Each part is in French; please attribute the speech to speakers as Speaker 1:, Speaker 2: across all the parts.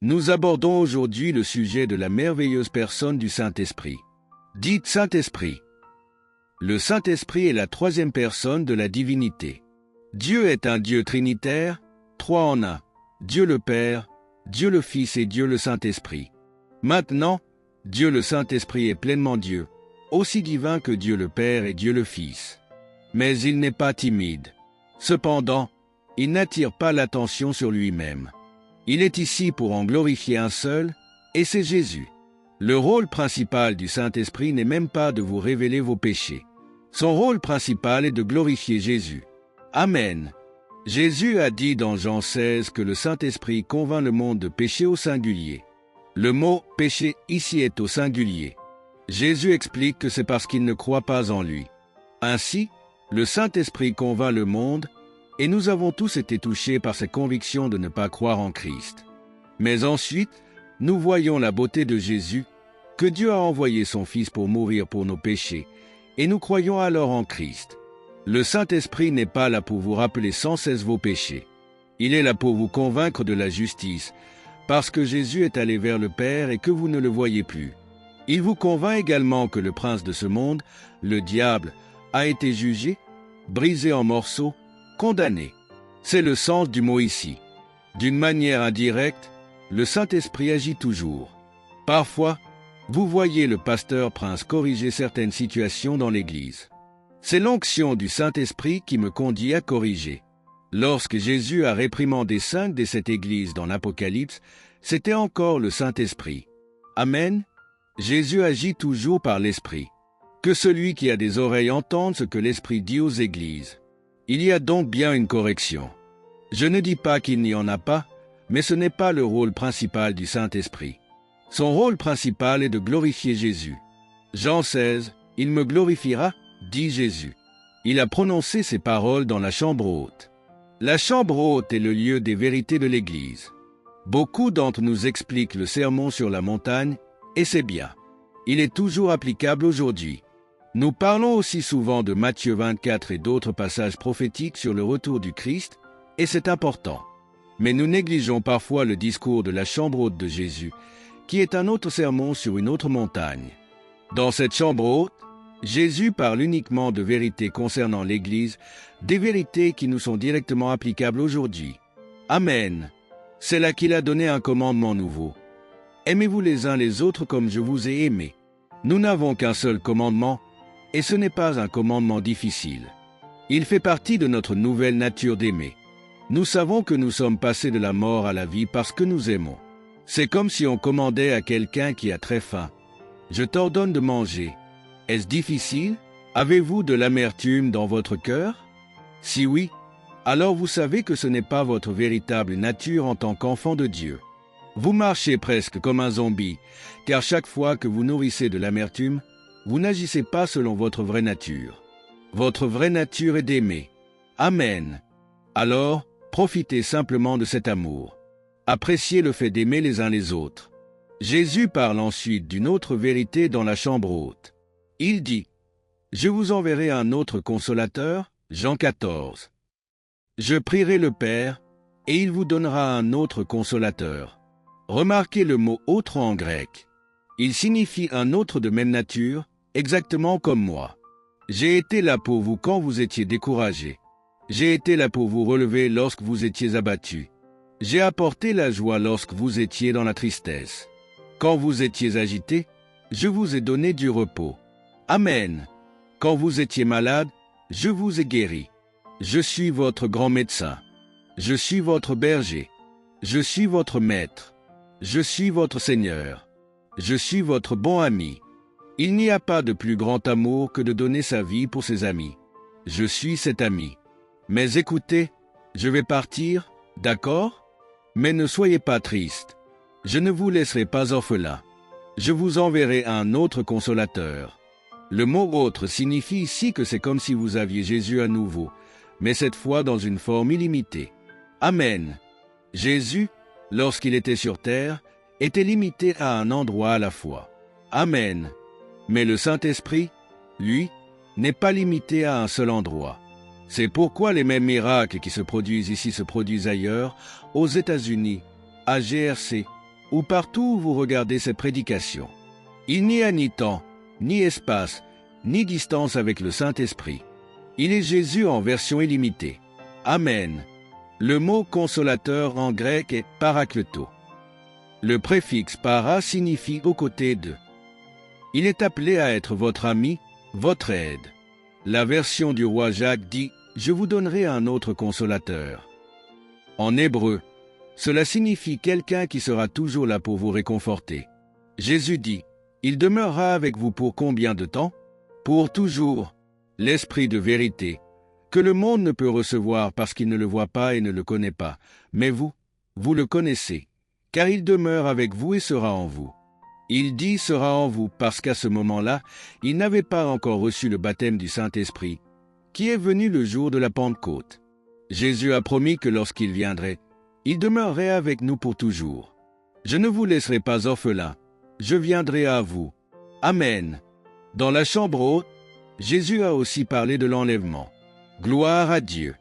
Speaker 1: Nous abordons aujourd'hui le sujet de la merveilleuse personne du Saint-Esprit. Dites Saint-Esprit. Le Saint-Esprit est la troisième personne de la divinité. Dieu est un Dieu trinitaire, trois en un. Dieu le Père, Dieu le Fils et Dieu le Saint-Esprit. Maintenant, Dieu le Saint-Esprit est pleinement Dieu, aussi divin que Dieu le Père et Dieu le Fils. Mais il n'est pas timide. Cependant, il n'attire pas l'attention sur lui-même. Il est ici pour en glorifier un seul, et c'est Jésus. Le rôle principal du Saint-Esprit n'est même pas de vous révéler vos péchés. Son rôle principal est de glorifier Jésus. Amen. Jésus a dit dans Jean 16 que le Saint-Esprit convainc le monde de péché au singulier. Le mot « péché » ici est au singulier. Jésus explique que c'est parce qu'il ne croit pas en lui. Ainsi, le Saint-Esprit convainc le monde, et nous avons tous été touchés par cette conviction de ne pas croire en Christ. Mais ensuite, nous voyons la beauté de Jésus, que Dieu a envoyé son Fils pour mourir pour nos péchés, et nous croyons alors en Christ. Le Saint-Esprit n'est pas là pour vous rappeler sans cesse vos péchés. Il est là pour vous convaincre de la justice, parce que Jésus est allé vers le Père et que vous ne le voyez plus. Il vous convainc également que le prince de ce monde, le diable, a été jugé, brisé en morceaux, condamné. C'est le sens du mot ici. D'une manière indirecte, le Saint-Esprit agit toujours. Parfois, vous voyez le pasteur prince corriger certaines situations dans l'Église. C'est l'onction du Saint-Esprit qui me conduit à corriger. Lorsque Jésus a réprimandé 5 des 7 églises dans l'Apocalypse, c'était encore le Saint-Esprit. Amen. Jésus agit toujours par l'Esprit. Que celui qui a des oreilles entende ce que l'Esprit dit aux églises. Il y a donc bien une correction. Je ne dis pas qu'il n'y en a pas, mais ce n'est pas le rôle principal du Saint-Esprit. Son rôle principal est de glorifier Jésus. Jean 16, « Il me glorifiera », dit Jésus. Il a prononcé ces paroles dans la chambre haute. La chambre haute est le lieu des vérités de l'Église. Beaucoup d'entre nous expliquent le sermon sur la montagne, et c'est bien. Il est toujours applicable aujourd'hui. Nous parlons aussi souvent de Matthieu 24 et d'autres passages prophétiques sur le retour du Christ, et c'est important. Mais nous négligeons parfois le discours de la chambre haute de Jésus, qui est un autre sermon sur une autre montagne. Dans cette chambre haute, Jésus parle uniquement de vérités concernant l'Église, des vérités qui nous sont directement applicables aujourd'hui. Amen. C'est là qu'il a donné un commandement nouveau. Aimez-vous les uns les autres comme je vous ai aimés. Nous n'avons qu'un seul commandement, et ce n'est pas un commandement difficile. Il fait partie de notre nouvelle nature d'aimer. Nous savons que nous sommes passés de la mort à la vie parce que nous aimons. C'est comme si on commandait à quelqu'un qui a très faim. Je t'ordonne de manger. Est-ce difficile? Avez-vous de l'amertume dans votre cœur? Si oui, alors vous savez que ce n'est pas votre véritable nature en tant qu'enfant de Dieu. Vous marchez presque comme un zombie, car chaque fois que vous nourrissez de l'amertume, vous n'agissez pas selon votre vraie nature. Votre vraie nature est d'aimer. Amen. Alors, profitez simplement de cet amour. Appréciez le fait d'aimer les uns les autres. Jésus parle ensuite d'une autre vérité dans la chambre haute. Il dit, « Je vous enverrai un autre consolateur » Jean 14. « Je prierai le Père, et il vous donnera un autre consolateur. » Remarquez le mot « autre » en grec. Il signifie un autre de même nature, exactement comme moi. J'ai été là pour vous quand vous étiez découragés. J'ai été là pour vous relever lorsque vous étiez abattus. J'ai apporté la joie lorsque vous étiez dans la tristesse. Quand vous étiez agités, je vous ai donné du repos. Amen. Quand vous étiez malade, je vous ai guéri. Je suis votre grand médecin. Je suis votre berger. Je suis votre maître. Je suis votre Seigneur. Je suis votre bon ami. Il n'y a pas de plus grand amour que de donner sa vie pour ses amis. Je suis cet ami. Mais écoutez, je vais partir, d'accord? Mais ne soyez pas tristes. Je ne vous laisserai pas orphelin. Je vous enverrai un autre consolateur. Le mot « autre » signifie ici que c'est comme si vous aviez Jésus à nouveau, mais cette fois dans une forme illimitée. Amen. Jésus, lorsqu'il était sur terre, était limité à un endroit à la fois. Amen. Mais le Saint-Esprit, lui, n'est pas limité à un seul endroit. C'est pourquoi les mêmes miracles qui se produisent ici se produisent ailleurs, aux États-Unis, à GRC, ou partout où vous regardez cette prédication. Il n'y a ni temps, ni espace, ni distance avec le Saint-Esprit. Il est Jésus en version illimitée. Amen. Le mot consolateur en grec est parakleto. Le préfixe para signifie aux côtés de. Il est appelé à être votre ami, votre aide. La version du roi Jacques dit « Je vous donnerai un autre consolateur ». En hébreu, cela signifie quelqu'un qui sera toujours là pour vous réconforter. Jésus dit « Il demeurera avec vous pour combien de temps ? Pour toujours. L'Esprit de vérité, que le monde ne peut recevoir parce qu'il ne le voit pas et ne le connaît pas. Mais vous, vous le connaissez, car il demeure avec vous et sera en vous. Il dit sera en vous parce qu'à ce moment-là, il n'avait pas encore reçu le baptême du Saint-Esprit, qui est venu le jour de la Pentecôte. Jésus a promis que lorsqu'il viendrait, il demeurerait avec nous pour toujours. Je ne vous laisserai pas orphelins, je viendrai à vous. Amen. Dans la chambre haute, Jésus a aussi parlé de l'enlèvement. Gloire à Dieu.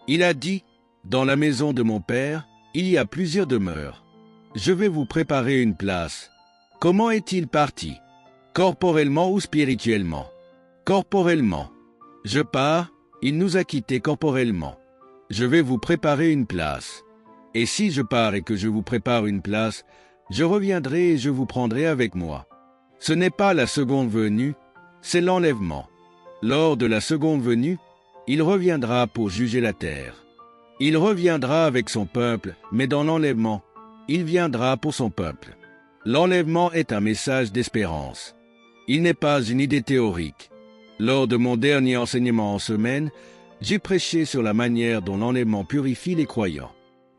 Speaker 1: Il a dit, « Dans la maison de mon Père, il y a plusieurs demeures. Je vais vous préparer une place. » Comment est-il parti? Corporellement ou spirituellement? Corporellement. Je pars, il nous a quittés corporellement. Je vais vous préparer une place. Et si je pars et que je vous prépare une place, je reviendrai et je vous prendrai avec moi. Ce n'est pas la seconde venue, c'est l'enlèvement. Lors de la seconde venue, il reviendra pour juger la terre. Il reviendra avec son peuple, mais dans l'enlèvement, il viendra pour son peuple. L'enlèvement est un message d'espérance. Il n'est pas une idée théorique. Lors de mon dernier enseignement en semaine, j'ai prêché sur la manière dont l'enlèvement purifie les croyants.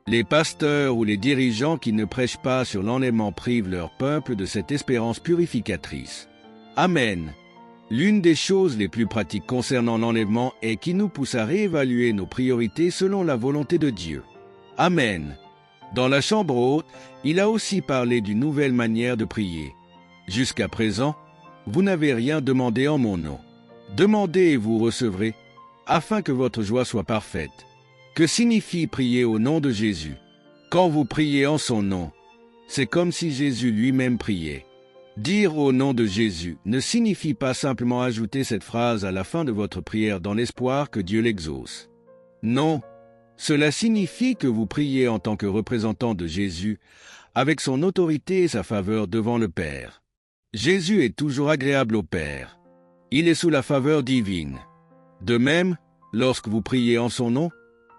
Speaker 1: Les pasteurs ou les dirigeants qui ne prêchent pas sur l'enlèvement privent leur peuple de cette espérance purificatrice. Amen. L'une des choses les plus pratiques concernant l'enlèvement est qui nous pousse à réévaluer nos priorités selon la volonté de Dieu. Amen. Dans la chambre haute, il a aussi parlé d'une nouvelle manière de prier. Jusqu'à présent, vous n'avez rien demandé en mon nom. Demandez et vous recevrez, afin que votre joie soit parfaite. Que signifie prier au nom de Jésus? Quand vous priez en son nom, c'est comme si Jésus lui-même priait. Dire au nom de Jésus ne signifie pas simplement ajouter cette phrase à la fin de votre prière dans l'espoir que Dieu l'exauce. Non, cela signifie que vous priez en tant que représentant de Jésus, avec son autorité et sa faveur devant le Père. Jésus est toujours agréable au Père. Il est sous la faveur divine. De même, lorsque vous priez en son nom,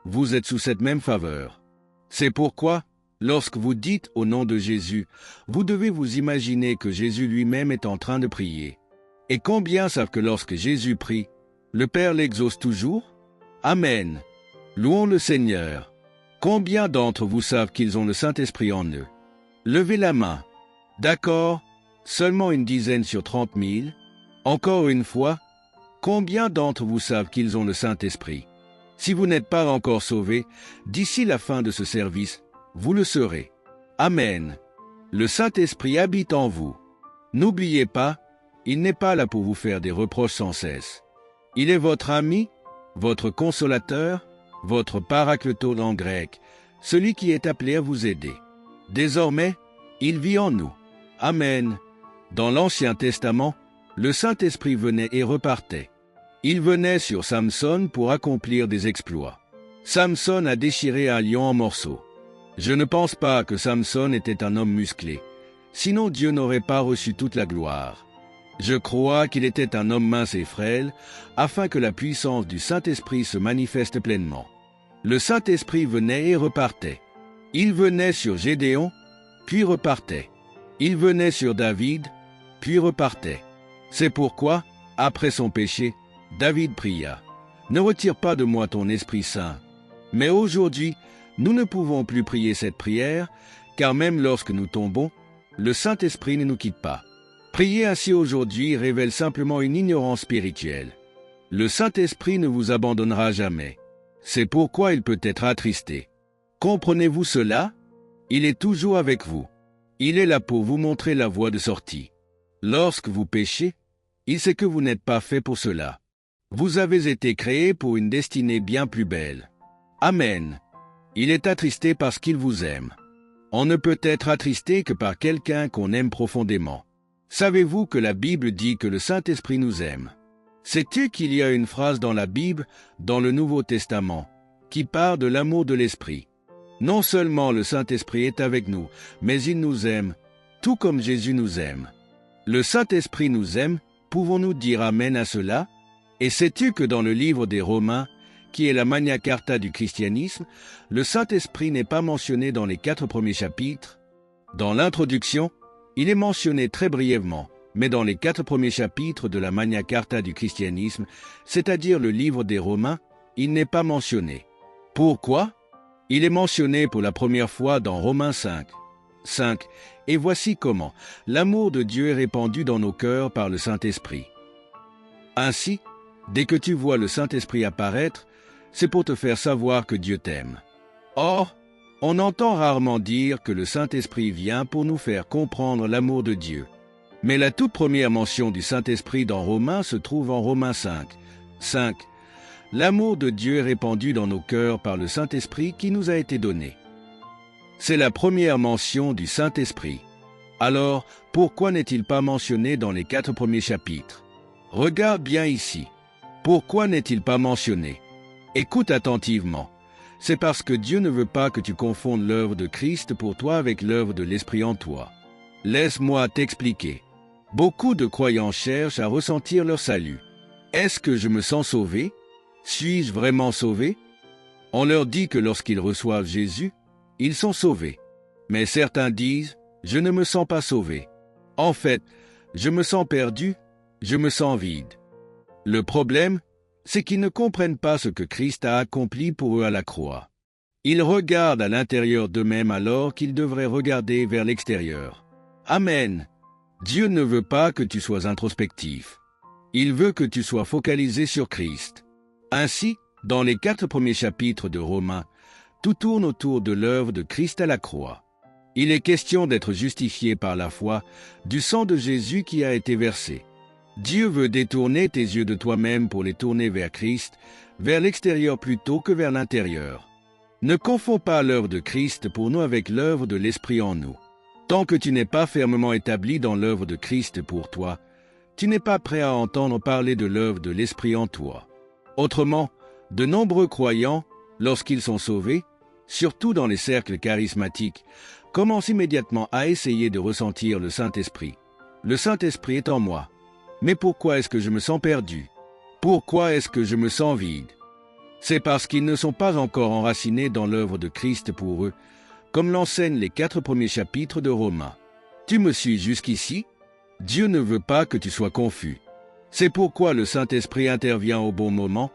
Speaker 1: vous êtes sous cette même faveur. C'est pourquoi, lorsque vous dites au nom de Jésus, vous devez vous imaginer que Jésus lui-même est en train de prier. Et combien savent que lorsque Jésus prie, le Père l'exauce toujours? Amen. Louons le Seigneur. Combien d'entre vous savent qu'ils ont le Saint-Esprit en eux? Levez la main. D'accord, seulement une dizaine sur 30 000. Encore une fois, combien d'entre vous savent qu'ils ont le Saint-Esprit? Si vous n'êtes pas encore sauvés, d'ici la fin de ce service, vous le serez. Amen. Le Saint-Esprit habite en vous. N'oubliez pas, il n'est pas là pour vous faire des reproches sans cesse. Il est votre ami, votre consolateur, votre parakleton en grec, celui qui est appelé à vous aider. Désormais, il vit en nous. Amen. Dans l'Ancien Testament, le Saint-Esprit venait et repartait. Il venait sur Samson pour accomplir des exploits. Samson a déchiré un lion en morceaux. Je ne pense pas que Samson était un homme musclé, sinon Dieu n'aurait pas reçu toute la gloire. Je crois qu'il était un homme mince et frêle, afin que la puissance du Saint-Esprit se manifeste pleinement. Le Saint-Esprit venait et repartait. Il venait sur Gédéon, puis repartait. Il venait sur David, puis repartait. C'est pourquoi, après son péché, David pria, « Ne retire pas de moi ton Esprit Saint. » Mais aujourd'hui, nous ne pouvons plus prier cette prière, car même lorsque nous tombons, le Saint-Esprit ne nous quitte pas. Prier ainsi aujourd'hui révèle simplement une ignorance spirituelle. Le Saint-Esprit ne vous abandonnera jamais. C'est pourquoi il peut être attristé. Comprenez-vous cela? Il est toujours avec vous. Il est là pour vous montrer la voie de sortie. Lorsque vous péchez, il sait que vous n'êtes pas fait pour cela. Vous avez été créé pour une destinée bien plus belle. Amen. Il est attristé parce qu'il vous aime. On ne peut être attristé que par quelqu'un qu'on aime profondément. Savez-vous que la Bible dit que le Saint-Esprit nous aime? Sais-tu qu'il y a une phrase dans la Bible, dans le Nouveau Testament, qui parle de l'amour de l'Esprit? Non seulement le Saint-Esprit est avec nous, mais il nous aime, tout comme Jésus nous aime. Le Saint-Esprit nous aime, pouvons-nous dire Amen à cela? Et sais-tu que dans le livre des Romains, qui est la Magna Carta du christianisme, le Saint-Esprit n'est pas mentionné dans les 4 premiers chapitres? Dans l'introduction, il est mentionné très brièvement, mais dans les 4 premiers chapitres de la Magna Carta du christianisme, c'est-à-dire le livre des Romains, il n'est pas mentionné. Pourquoi? Il est mentionné pour la première fois dans Romains 5. Et voici comment l'amour de Dieu est répandu dans nos cœurs par le Saint-Esprit. Ainsi, dès que tu vois le Saint-Esprit apparaître, c'est pour te faire savoir que Dieu t'aime. Or, on entend rarement dire que le Saint-Esprit vient pour nous faire comprendre l'amour de Dieu. Mais la toute première mention du Saint-Esprit dans Romains se trouve en Romains 5. L'amour de Dieu est répandu dans nos cœurs par le Saint-Esprit qui nous a été donné. C'est la première mention du Saint-Esprit. Alors, pourquoi n'est-il pas mentionné dans les 4 premiers chapitres? Regarde bien ici. Pourquoi n'est-il pas mentionné? Écoute attentivement. C'est parce que Dieu ne veut pas que tu confondes l'œuvre de Christ pour toi avec l'œuvre de l'Esprit en toi. Laisse-moi t'expliquer. Beaucoup de croyants cherchent à ressentir leur salut. Est-ce que je me sens sauvé? Suis-je vraiment sauvé? On leur dit que lorsqu'ils reçoivent Jésus, ils sont sauvés. Mais certains disent, je ne me sens pas sauvé. En fait, je me sens perdu, je me sens vide. Le problème, c'est qu'ils ne comprennent pas ce que Christ a accompli pour eux à la croix. Ils regardent à l'intérieur d'eux-mêmes alors qu'ils devraient regarder vers l'extérieur. Amen. Dieu ne veut pas que tu sois introspectif. Il veut que tu sois focalisé sur Christ. Ainsi, dans les 4 premiers chapitres de Romains, tout tourne autour de l'œuvre de Christ à la croix. Il est question d'être justifié par la foi du sang de Jésus qui a été versé. Dieu veut détourner tes yeux de toi-même pour les tourner vers Christ, vers l'extérieur plutôt que vers l'intérieur. Ne confonds pas l'œuvre de Christ pour nous avec l'œuvre de l'Esprit en nous. Tant que tu n'es pas fermement établi dans l'œuvre de Christ pour toi, tu n'es pas prêt à entendre parler de l'œuvre de l'Esprit en toi. Autrement, de nombreux croyants, lorsqu'ils sont sauvés, surtout dans les cercles charismatiques, commencent immédiatement à essayer de ressentir le Saint-Esprit. Le Saint-Esprit est en moi. Mais pourquoi est-ce que je me sens perdu? Pourquoi est-ce que je me sens vide? C'est parce qu'ils ne sont pas encore enracinés dans l'œuvre de Christ pour eux, comme l'enseignent les 4 premiers chapitres de Romains. Tu me suis jusqu'ici? Dieu ne veut pas que tu sois confus. C'est pourquoi le Saint-Esprit intervient au bon moment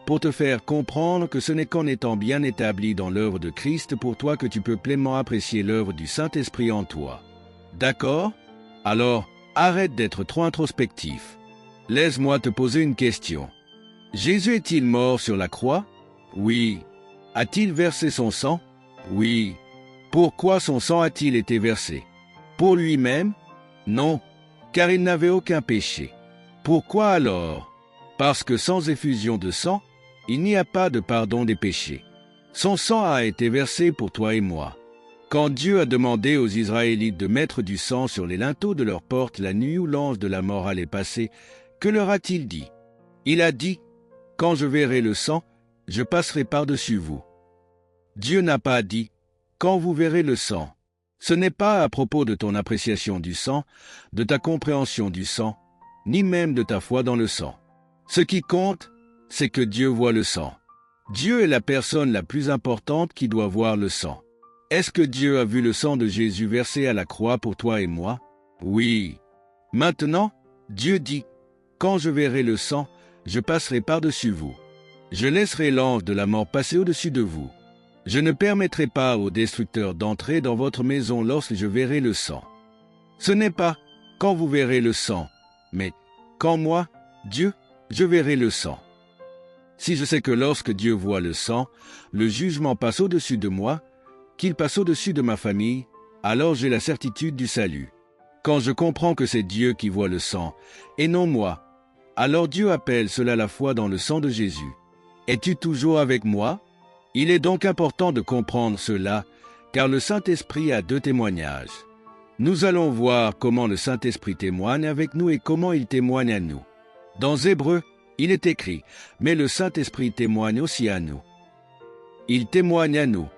Speaker 1: pour te faire comprendre que ce n'est qu'en étant bien établi dans l'œuvre de Christ pour toi que tu peux pleinement apprécier l'œuvre du Saint-Esprit en toi. D'accord? Alors, arrête d'être trop introspectif. Laisse-moi te poser une question. Jésus est-il mort sur la croix? Oui. A-t-il versé son sang? Oui. Pourquoi son sang a-t-il été versé? Pour lui-même? Non, car il n'avait aucun péché. Pourquoi alors? Parce que sans effusion de sang, il n'y a pas de pardon des péchés. Son sang a été versé pour toi et moi. Quand Dieu a demandé aux Israélites de mettre du sang sur les linteaux de leurs portes la nuit où l'ange de la mort allait passer, que leur a-t-il dit? Il a dit, « Quand je verrai le sang, je passerai par-dessus vous. » Dieu n'a pas dit, « Quand vous verrez le sang ». Ce n'est pas à propos de ton appréciation du sang, de ta compréhension du sang, ni même de ta foi dans le sang. Ce qui compte, c'est que Dieu voit le sang. Dieu est la personne la plus importante qui doit voir le sang. Est-ce que Dieu a vu le sang de Jésus versé à la croix pour toi et moi? Oui. Maintenant, Dieu dit, « Quand je verrai le sang, je passerai par-dessus vous. Je laisserai l'ange de la mort passer au-dessus de vous. Je ne permettrai pas au destructeur d'entrer dans votre maison lorsque je verrai le sang. » Ce n'est pas « quand vous verrez le sang », mais « quand moi, Dieu, je verrai le sang. » Si je sais que lorsque Dieu voit le sang, le jugement passe au-dessus de moi, qu'il passe au-dessus de ma famille, alors j'ai la certitude du salut. Quand je comprends que c'est Dieu qui voit le sang, et non moi, alors Dieu appelle cela la foi dans le sang de Jésus. Es-tu toujours avec moi? Il est donc important de comprendre cela, car le Saint-Esprit a 2 témoignages. Nous allons voir comment le Saint-Esprit témoigne avec nous et comment il témoigne à nous. Dans Hébreux, il est écrit « Mais le Saint-Esprit témoigne aussi à nous ». Il témoigne à nous.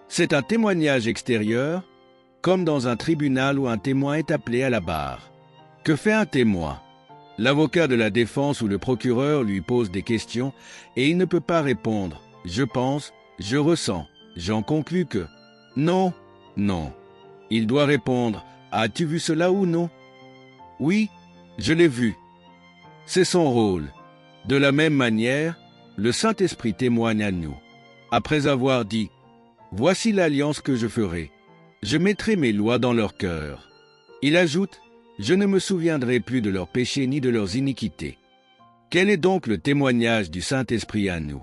Speaker 1: C'est un témoignage extérieur, comme dans un tribunal où un témoin est appelé à la barre. Que fait un témoin? L'avocat de la défense ou le procureur lui pose des questions et il ne peut pas répondre « je pense »,« je ressens »,« j'en conclus que ». Non, non. Il doit répondre « as-tu vu cela ou non ?»« Oui, je l'ai vu ». C'est son rôle. De la même manière, le Saint-Esprit témoigne à nous. Après avoir dit « voici l'alliance que je ferai. Je mettrai mes lois dans leur cœur. » Il ajoute « je ne me souviendrai plus de leurs péchés ni de leurs iniquités. » Quel est donc le témoignage du Saint-Esprit à nous?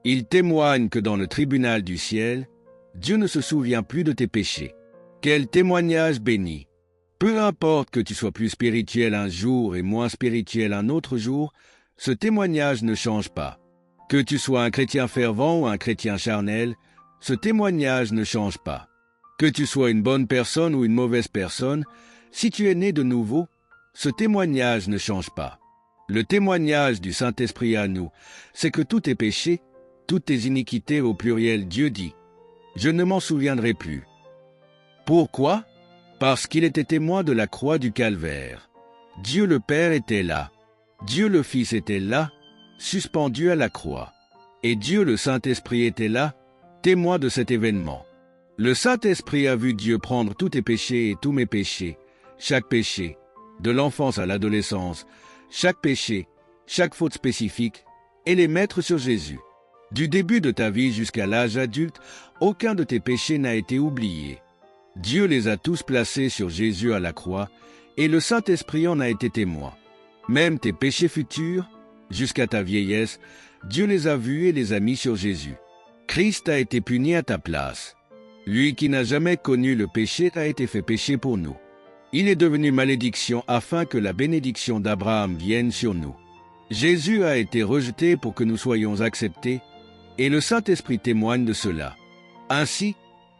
Speaker 1: Il témoigne que dans le tribunal du ciel, Dieu ne se souvient plus de tes péchés. Quel témoignage béni! Peu importe que tu sois plus spirituel un jour et moins spirituel un autre jour, ce témoignage ne change pas. Que tu sois un chrétien fervent ou un chrétien charnel, ce témoignage ne change pas. Que tu sois une bonne personne ou une mauvaise personne, si tu es né de nouveau, ce témoignage ne change pas. Le témoignage du Saint-Esprit à nous, c'est que tous tes péchés, toutes tes iniquités au pluriel, Dieu dit « je ne m'en souviendrai plus ». Pourquoi? Parce qu'il était témoin de la croix du calvaire. Dieu le Père était là. Dieu le Fils était là, suspendu à la croix. Et Dieu le Saint-Esprit était là, témoin de cet événement. Le Saint-Esprit a vu Dieu prendre tous tes péchés et tous mes péchés, chaque péché, de l'enfance à l'adolescence, chaque péché, chaque faute spécifique, et les mettre sur Jésus. Du début de ta vie jusqu'à l'âge adulte, aucun de tes péchés n'a été oublié. Dieu les a tous placés sur Jésus à la croix, et le Saint-Esprit en a été témoin. Même tes péchés futurs, jusqu'à ta vieillesse, Dieu les a vus et les a mis sur Jésus. Christ a été puni à ta place. Lui qui n'a jamais connu le péché a été fait péché pour nous. Il est devenu malédiction afin que la bénédiction d'Abraham vienne sur nous. Jésus a été rejeté pour que nous soyons acceptés, et le Saint-Esprit témoigne de cela. Ainsi,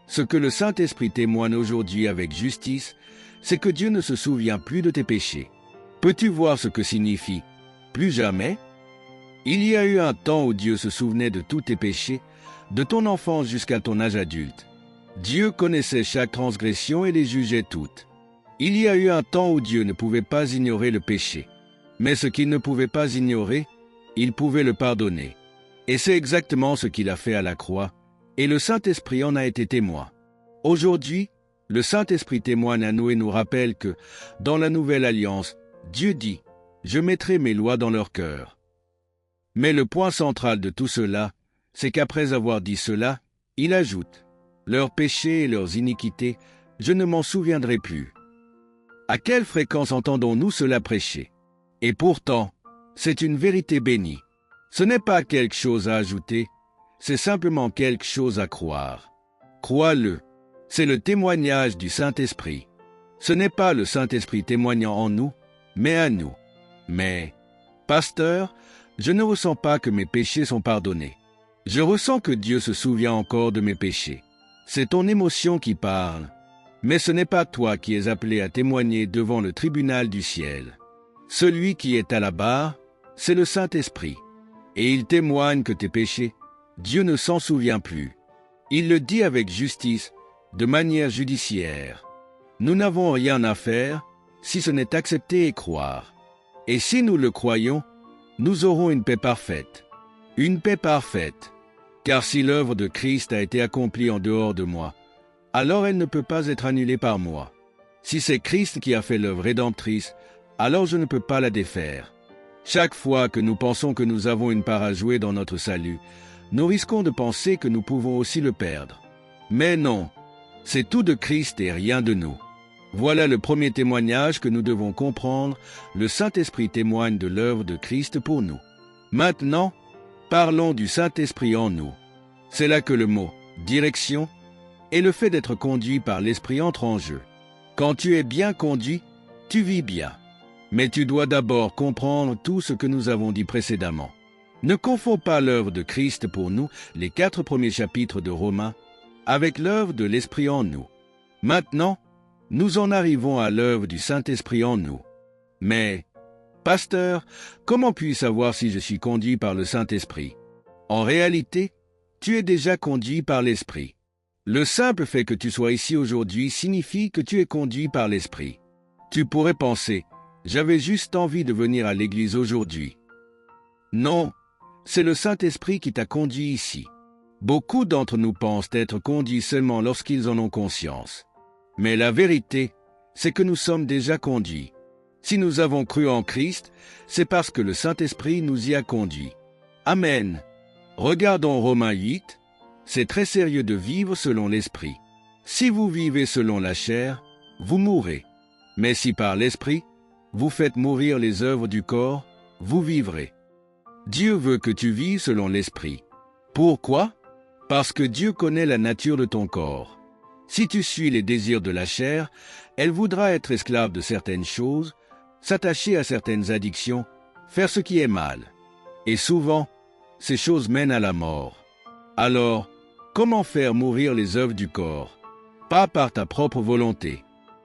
Speaker 1: ce que le Saint-Esprit témoigne aujourd'hui avec justice, c'est que Dieu ne se souvient plus de tes péchés. Peux-tu voir ce que signifie « plus jamais » ? Il y a eu un temps où Dieu se souvenait de tous tes péchés, de ton enfance jusqu'à ton âge adulte. Dieu connaissait chaque transgression et les jugeait toutes. Il y a eu un temps où Dieu ne pouvait pas ignorer le péché. Mais ce qu'il ne pouvait pas ignorer, il pouvait le pardonner. Et c'est exactement ce qu'il a fait à la croix, et le Saint-Esprit en a été témoin. Aujourd'hui, le Saint-Esprit témoigne à nous et nous rappelle que, dans la nouvelle alliance, Dieu dit « Je mettrai mes lois dans leur cœur ». Mais le point central de tout cela, c'est qu'après avoir dit cela, il ajoute « Leurs péchés et leurs iniquités, je ne m'en souviendrai plus ». À quelle fréquence entendons-nous cela prêcher? Et pourtant, c'est une vérité bénie. Ce n'est pas quelque chose à ajouter, c'est simplement quelque chose à croire. Crois-le, c'est le témoignage du Saint-Esprit. Ce n'est pas le Saint-Esprit témoignant en nous, mais à nous. Mais, pasteur, je ne ressens pas que mes péchés sont pardonnés. Je ressens que Dieu se souvient encore de mes péchés. C'est ton émotion qui parle. Mais ce n'est pas toi qui es appelé à témoigner devant le tribunal du ciel. Celui qui est à la barre, c'est le Saint-Esprit. Et il témoigne que tes péchés, Dieu ne s'en souvient plus. Il le dit avec justice, de manière judiciaire. Nous n'avons rien à faire, si ce n'est accepter et croire. Et si nous le croyons, nous aurons une paix parfaite. Une paix parfaite. Car si l'œuvre de Christ a été accomplie en dehors de moi, alors elle ne peut pas être annulée par moi. Si c'est Christ qui a fait l'œuvre rédemptrice, alors je ne peux pas la défaire. Chaque fois que nous pensons que nous avons une part à jouer dans notre salut, nous risquons de penser que nous pouvons aussi le perdre. Mais non, c'est tout de Christ et rien de nous. Voilà le premier témoignage que nous devons comprendre. Le Saint-Esprit témoigne de l'œuvre de Christ pour nous. Maintenant, parlons du Saint-Esprit en nous. C'est là que le mot « direction » et le fait d'être conduit par l'Esprit entrent en jeu. Quand tu es bien conduit, tu vis bien. Mais tu dois d'abord comprendre tout ce que nous avons dit précédemment. Ne confonds pas l'œuvre de Christ pour nous, les 4 premiers chapitres de Romains, avec l'œuvre de l'Esprit en nous. Maintenant, nous en arrivons à l'œuvre du Saint-Esprit en nous. Mais, pasteur, comment puis-je savoir si je suis conduit par le Saint-Esprit? En réalité, tu es déjà conduit par l'Esprit. Le simple fait que tu sois ici aujourd'hui signifie que tu es conduit par l'Esprit. Tu pourrais penser, j'avais juste envie de venir à l'église aujourd'hui. Non, c'est le Saint-Esprit qui t'a conduit ici. Beaucoup d'entre nous pensent être conduits seulement lorsqu'ils en ont conscience. Mais la vérité, c'est que nous sommes déjà conduits. Si nous avons cru en Christ, c'est parce que le Saint-Esprit nous y a conduits. Amen. Regardons Romains 8. C'est très sérieux de vivre selon l'Esprit. Si vous vivez selon la chair, vous mourrez. Mais si par l'Esprit, vous faites mourir les œuvres du corps, vous vivrez. Dieu veut que tu vives selon l'Esprit. Pourquoi? Parce que Dieu connaît la nature de ton corps. Si tu suis les désirs de la chair, elle voudra être esclave de certaines choses, s'attacher à certaines addictions, faire ce qui est mal. Et souvent, ces choses mènent à la mort. Alors, comment faire mourir les œuvres du corps? Pas par ta propre volonté,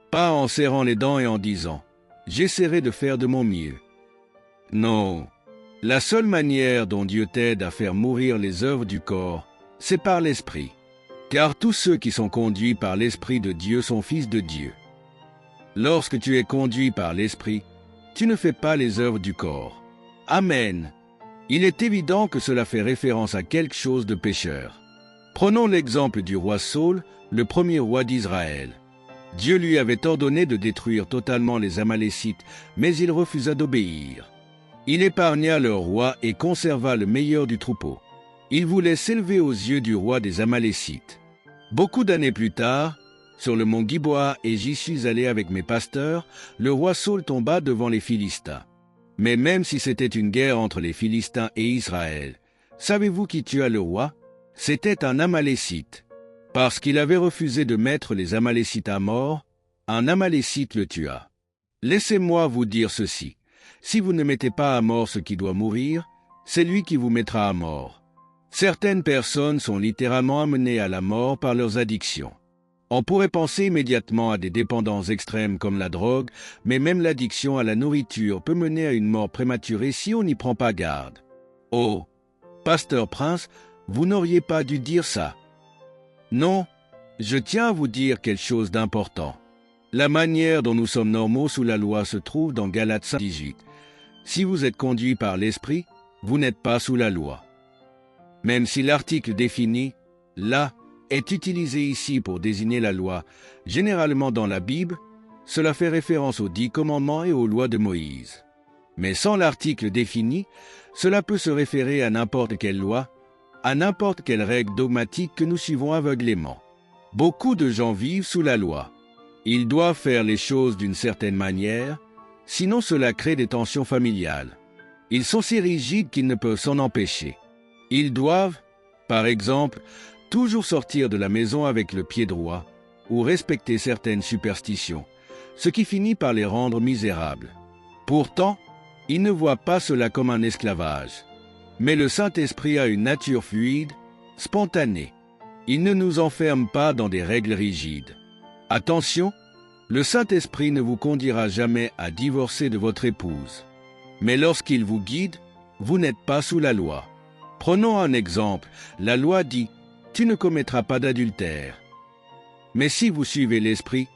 Speaker 1: pas en serrant les dents et en disant « j'essaierai de faire de mon mieux ». Non, la seule manière dont Dieu t'aide à faire mourir les œuvres du corps, c'est par l'Esprit. Car tous ceux qui sont conduits par l'Esprit de Dieu sont fils de Dieu. Lorsque tu es conduit par l'Esprit, tu ne fais pas les œuvres du corps. Amen. Il est évident que cela fait référence à quelque chose de pécheur. Prenons l'exemple du roi Saül, le premier roi d'Israël. Dieu lui avait ordonné de détruire totalement les Amalécites, mais il refusa d'obéir. Il épargna leur roi et conserva le meilleur du troupeau. Il voulait s'élever aux yeux du roi des Amalécites. Beaucoup d'années plus tard, sur le mont Giboa, et j'y suis allé avec mes pasteurs, le roi Saül tomba devant les Philistins. Mais même si c'était une guerre entre les Philistins et Israël, savez-vous qui tua le roi? C'était un Amalécite. Parce qu'il avait refusé de mettre les Amalécites à mort, un Amalécite le tua. Laissez-moi vous dire ceci. Si vous ne mettez pas à mort ce qui doit mourir, c'est lui qui vous mettra à mort. Certaines personnes sont littéralement amenées à la mort par leurs addictions. On pourrait penser immédiatement à des dépendances extrêmes comme la drogue, mais même l'addiction à la nourriture peut mener à une mort prématurée si on n'y prend pas garde. Oh, Pasteur Prince, vous n'auriez pas dû dire ça. Non, je tiens à vous dire quelque chose d'important. La manière dont nous sommes normaux sous la loi se trouve dans Galates 5:18. Si vous êtes conduit par l'Esprit, vous n'êtes pas sous la loi. Même si l'article défini « la » est utilisé ici pour désigner la loi, généralement dans la Bible, cela fait référence aux 10 commandements et aux lois de Moïse. Mais sans l'article défini, cela peut se référer à n'importe quelle loi, à n'importe quelle règle dogmatique que nous suivons aveuglément. Beaucoup de gens vivent sous la loi. Ils doivent faire les choses d'une certaine manière, sinon cela crée des tensions familiales. Ils sont si rigides qu'ils ne peuvent s'en empêcher. Ils doivent, par exemple, toujours sortir de la maison avec le pied droit ou respecter certaines superstitions, ce qui finit par les rendre misérables. Pourtant, ils ne voient pas cela comme un esclavage. Mais le Saint-Esprit a une nature fluide, spontanée. Il ne nous enferme pas dans des règles rigides. Attention, le Saint-Esprit ne vous conduira jamais à divorcer de votre épouse. Mais lorsqu'il vous guide, vous n'êtes pas sous la loi. Prenons un exemple. La loi dit « Tu ne commettras pas d'adultère ». Mais si vous suivez l'Esprit,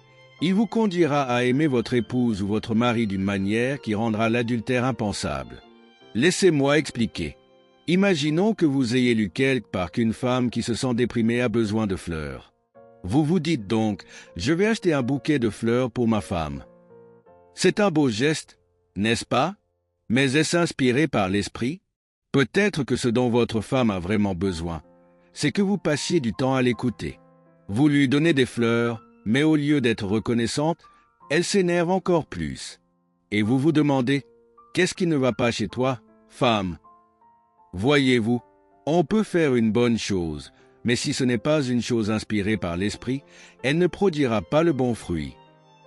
Speaker 1: il vous conduira à aimer votre épouse ou votre mari d'une manière qui rendra l'adultère impensable. Laissez-moi expliquer. Imaginons que vous ayez lu quelque part qu'une femme qui se sent déprimée a besoin de fleurs. Vous vous dites donc « Je vais acheter un bouquet de fleurs pour ma femme ». C'est un beau geste, n'est-ce pas? Mais est-ce inspiré par l'Esprit? Peut-être que ce dont votre femme a vraiment besoin, c'est que vous passiez du temps à l'écouter. Vous lui donnez des fleurs, mais au lieu d'être reconnaissante, elle s'énerve encore plus. Et vous vous demandez, qu'est-ce qui ne va pas chez toi, femme? Voyez-vous, on peut faire une bonne chose, mais si ce n'est pas une chose inspirée par l'Esprit, elle ne produira pas le bon fruit.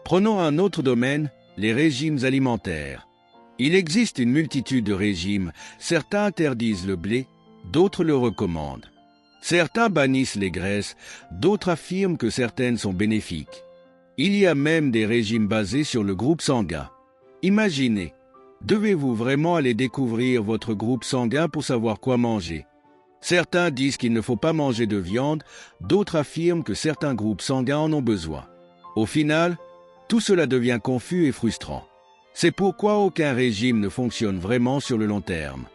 Speaker 1: Prenons un autre domaine, les régimes alimentaires. Il existe une multitude de régimes, certains interdisent le blé, d'autres le recommandent. Certains bannissent les graisses, d'autres affirment que certaines sont bénéfiques. Il y a même des régimes basés sur le groupe sanguin. Imaginez, devez-vous vraiment aller découvrir votre groupe sanguin pour savoir quoi manger? Certains disent qu'il ne faut pas manger de viande, d'autres affirment que certains groupes sanguins en ont besoin. Au final, tout cela devient confus et frustrant. C'est pourquoi aucun régime ne fonctionne vraiment sur le long terme.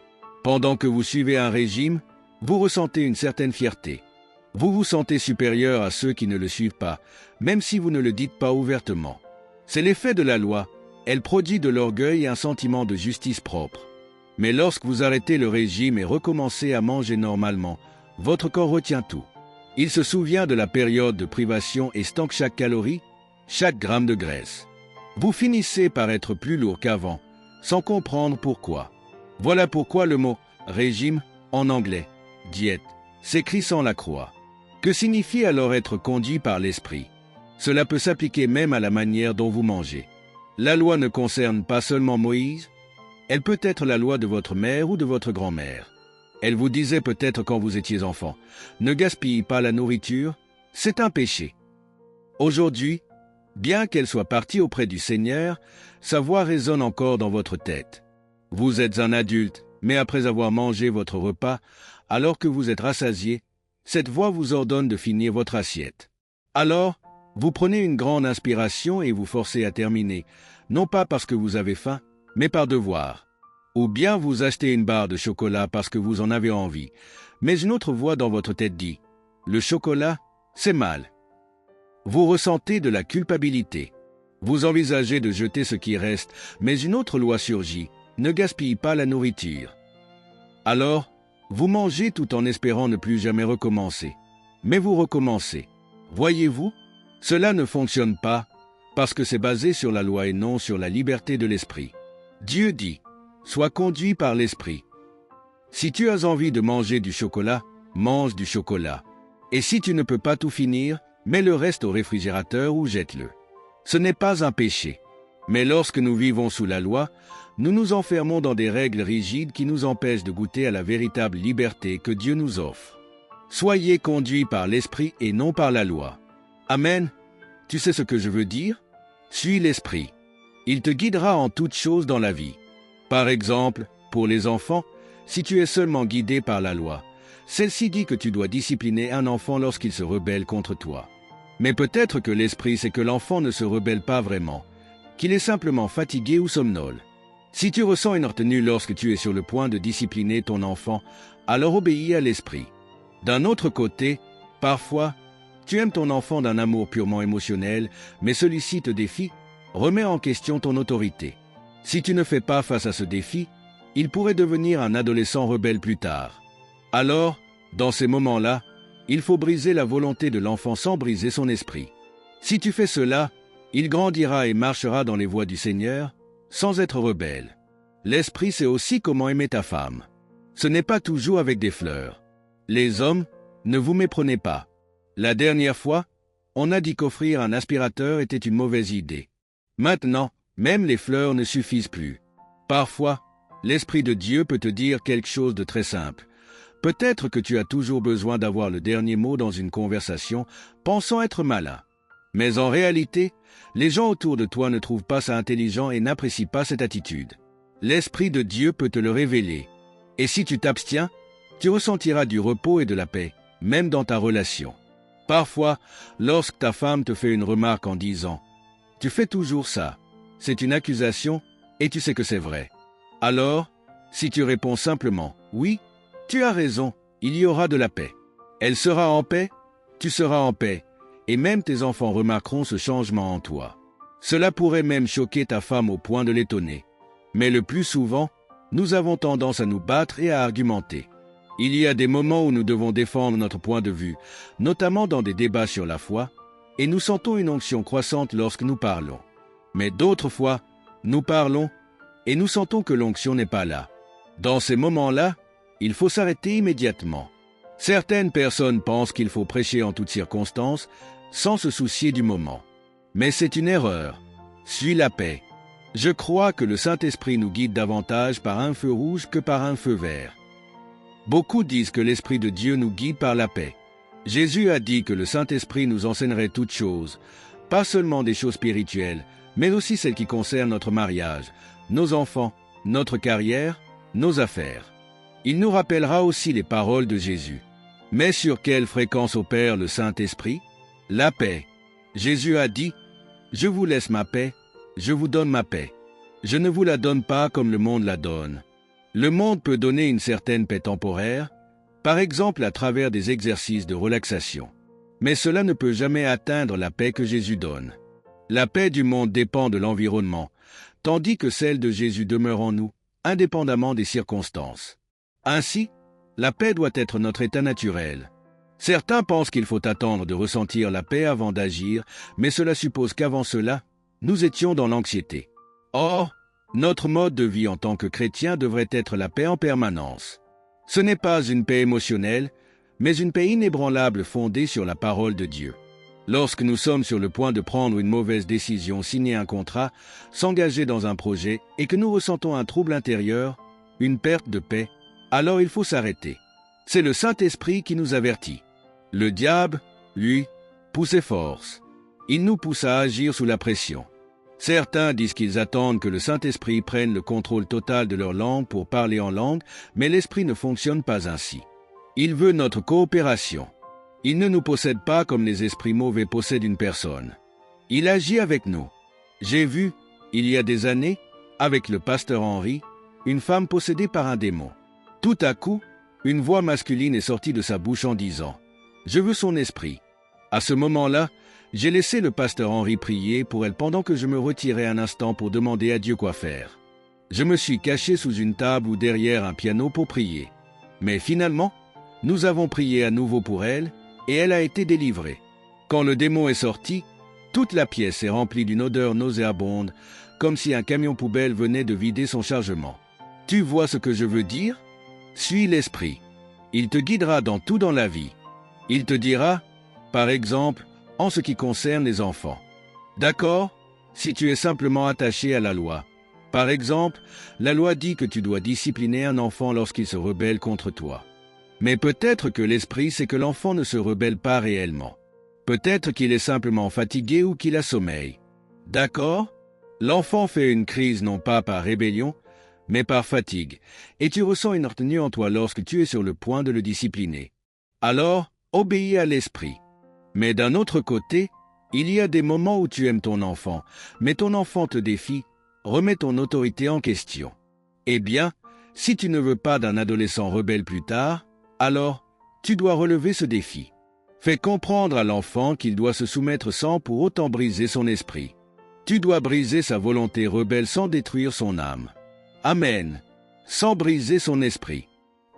Speaker 1: Pendant que vous suivez un régime, vous ressentez une certaine fierté. Vous vous sentez supérieur à ceux qui ne le suivent pas, même si vous ne le dites pas ouvertement. C'est l'effet de la loi. Elle produit de l'orgueil et un sentiment de justice propre. Mais lorsque vous arrêtez le régime et recommencez à manger normalement, votre corps retient tout. Il se souvient de la période de privation et stocke chaque calorie, chaque gramme de graisse. Vous finissez par être plus lourd qu'avant, sans comprendre pourquoi. Voilà pourquoi le mot « régime » en anglais, « diète », s'écrit sans la croix. Que signifie alors être conduit par l'esprit? Cela peut s'appliquer même à la manière dont vous mangez. La loi ne concerne pas seulement Moïse, elle peut être la loi de votre mère ou de votre grand-mère. Elle vous disait peut-être quand vous étiez enfant, ne gaspillez pas la nourriture, c'est un péché. Aujourd'hui, bien qu'elle soit partie auprès du Seigneur, sa voix résonne encore dans votre tête. Vous êtes un adulte, mais après avoir mangé votre repas, alors que vous êtes rassasié, cette voix vous ordonne de finir votre assiette. Alors, vous prenez une grande inspiration et vous forcez à terminer, non pas parce que vous avez faim, mais par devoir. Ou bien vous achetez une barre de chocolat parce que vous en avez envie, mais une autre voix dans votre tête dit « Le chocolat, c'est mal ». Vous ressentez de la culpabilité. Vous envisagez de jeter ce qui reste, mais une autre loi surgit « Ne gaspille pas la nourriture ». Alors, vous mangez tout en espérant ne plus jamais recommencer. Mais vous recommencez. Voyez-vous, cela ne fonctionne pas parce que c'est basé sur la loi et non sur la liberté de l'esprit. Dieu dit « Sois conduit par l'esprit ». Si tu as envie de manger du chocolat, mange du chocolat. Et si tu ne peux pas tout finir, mets le reste au réfrigérateur ou jette-le. Ce n'est pas un péché. Mais lorsque nous vivons sous la loi, nous nous enfermons dans des règles rigides qui nous empêchent de goûter à la véritable liberté que Dieu nous offre. Soyez conduits par l'esprit et non par la loi. Amen. Tu sais ce que je veux dire? Suis l'esprit. Il te guidera en toutes choses dans la vie. Par exemple, pour les enfants, si tu es seulement guidé par la loi, celle-ci dit que tu dois discipliner un enfant lorsqu'il se rebelle contre toi. Mais peut-être que l'esprit sait que l'enfant ne se rebelle pas vraiment, qu'il est simplement fatigué ou somnole. Si tu ressens une retenue lorsque tu es sur le point de discipliner ton enfant, alors obéis à l'esprit. D'un autre côté, parfois, tu aimes ton enfant d'un amour purement émotionnel, mais celui-ci te défie, remets en question ton autorité. Si tu ne fais pas face à ce défi, il pourrait devenir un adolescent rebelle plus tard. Alors, dans ces moments-là, il faut briser la volonté de l'enfant sans briser son esprit. Si tu fais cela, il grandira et marchera dans les voies du Seigneur, sans être rebelle. L'esprit sait aussi comment aimer ta femme. Ce n'est pas toujours avec des fleurs. Les hommes, ne vous méprenez pas. La dernière fois, on a dit qu'offrir un aspirateur était une mauvaise idée. Maintenant, même les fleurs ne suffisent plus. Parfois, l'Esprit de Dieu peut te dire quelque chose de très simple. Peut-être que tu as toujours besoin d'avoir le dernier mot dans une conversation, pensant être malin. Mais en réalité, les gens autour de toi ne trouvent pas ça intelligent et n'apprécient pas cette attitude. L'Esprit de Dieu peut te le révéler. Et si tu t'abstiens, tu ressentiras du repos et de la paix, même dans ta relation. Parfois, lorsque ta femme te fait une remarque en disant « Tu fais toujours ça », c'est une accusation et tu sais que c'est vrai. Alors, si tu réponds simplement « Oui, tu as raison, il y aura de la paix ». Elle sera en paix, tu seras en paix, et même tes enfants remarqueront ce changement en toi. Cela pourrait même choquer ta femme au point de l'étonner. Mais le plus souvent, nous avons tendance à nous battre et à argumenter. Il y a des moments où nous devons défendre notre point de vue, notamment dans des débats sur la foi, et nous sentons une onction croissante lorsque nous parlons. Mais d'autres fois, nous parlons et nous sentons que l'onction n'est pas là. Dans ces moments-là, il faut s'arrêter immédiatement. Certaines personnes pensent qu'il faut prêcher en toutes circonstances, sans se soucier du moment. Mais c'est une erreur. Suis la paix. Je crois que le Saint-Esprit nous guide davantage par un feu rouge que par un feu vert. Beaucoup disent que l'Esprit de Dieu nous guide par la paix. Jésus a dit que le Saint-Esprit nous enseignerait toutes choses, pas seulement des choses spirituelles, mais aussi celles qui concernent notre mariage, nos enfants, notre carrière, nos affaires. Il nous rappellera aussi les paroles de Jésus. Mais sur quelle fréquence opère le Saint-Esprit? La paix. Jésus a dit, « Je vous laisse ma paix, je vous donne ma paix. Je ne vous la donne pas comme le monde la donne. » Le monde peut donner une certaine paix temporaire, par exemple à travers des exercices de relaxation. Mais cela ne peut jamais atteindre la paix que Jésus donne. La paix du monde dépend de l'environnement, tandis que celle de Jésus demeure en nous, indépendamment des circonstances. Ainsi, la paix doit être notre état naturel. Certains pensent qu'il faut attendre de ressentir la paix avant d'agir, mais cela suppose qu'avant cela, nous étions dans l'anxiété. Or, notre mode de vie en tant que chrétien devrait être la paix en permanence. Ce n'est pas une paix émotionnelle, mais une paix inébranlable fondée sur la parole de Dieu. Lorsque nous sommes sur le point de prendre une mauvaise décision, signer un contrat, s'engager dans un projet et que nous ressentons un trouble intérieur, une perte de paix, alors il faut s'arrêter. C'est le Saint-Esprit qui nous avertit. Le diable, lui, pousse et force. Il nous pousse à agir sous la pression. Certains disent qu'ils attendent que le Saint-Esprit prenne le contrôle total de leur langue pour parler en langue, mais l'Esprit ne fonctionne pas ainsi. Il veut notre coopération. Il ne nous possède pas comme les esprits mauvais possèdent une personne. Il agit avec nous. J'ai vu, il y a des années, avec le pasteur Henri, une femme possédée par un démon. Tout à coup, une voix masculine est sortie de sa bouche en disant « Je veux son esprit ». À ce moment-là, j'ai laissé le pasteur Henri prier pour elle pendant que je me retirais un instant pour demander à Dieu quoi faire. Je me suis caché sous une table ou derrière un piano pour prier. Mais finalement, nous avons prié à nouveau pour elle et elle a été délivrée. Quand le démon est sorti, toute la pièce est remplie d'une odeur nauséabonde, comme si un camion poubelle venait de vider son chargement. Tu vois ce que je veux dire? Suis l'Esprit. Il te guidera dans tout dans la vie. Il te dira, par exemple, en ce qui concerne les enfants. D'accord? Si tu es simplement attaché à la loi. Par exemple, la loi dit que tu dois discipliner un enfant lorsqu'il se rebelle contre toi. Mais peut-être que l'esprit sait que l'enfant ne se rebelle pas réellement. Peut-être qu'il est simplement fatigué ou qu'il a sommeil. D'accord? L'enfant fait une crise non pas par rébellion, mais par fatigue, et tu ressens une retenue en toi lorsque tu es sur le point de le discipliner. Alors, obéis à l'esprit. Mais d'un autre côté, il y a des moments où tu aimes ton enfant, mais ton enfant te défie, remet ton autorité en question. Eh bien, si tu ne veux pas d'un adolescent rebelle plus tard, alors tu dois relever ce défi. Fais comprendre à l'enfant qu'il doit se soumettre sans pour autant briser son esprit. Tu dois briser sa volonté rebelle sans détruire son âme. Amen. Sans briser son esprit.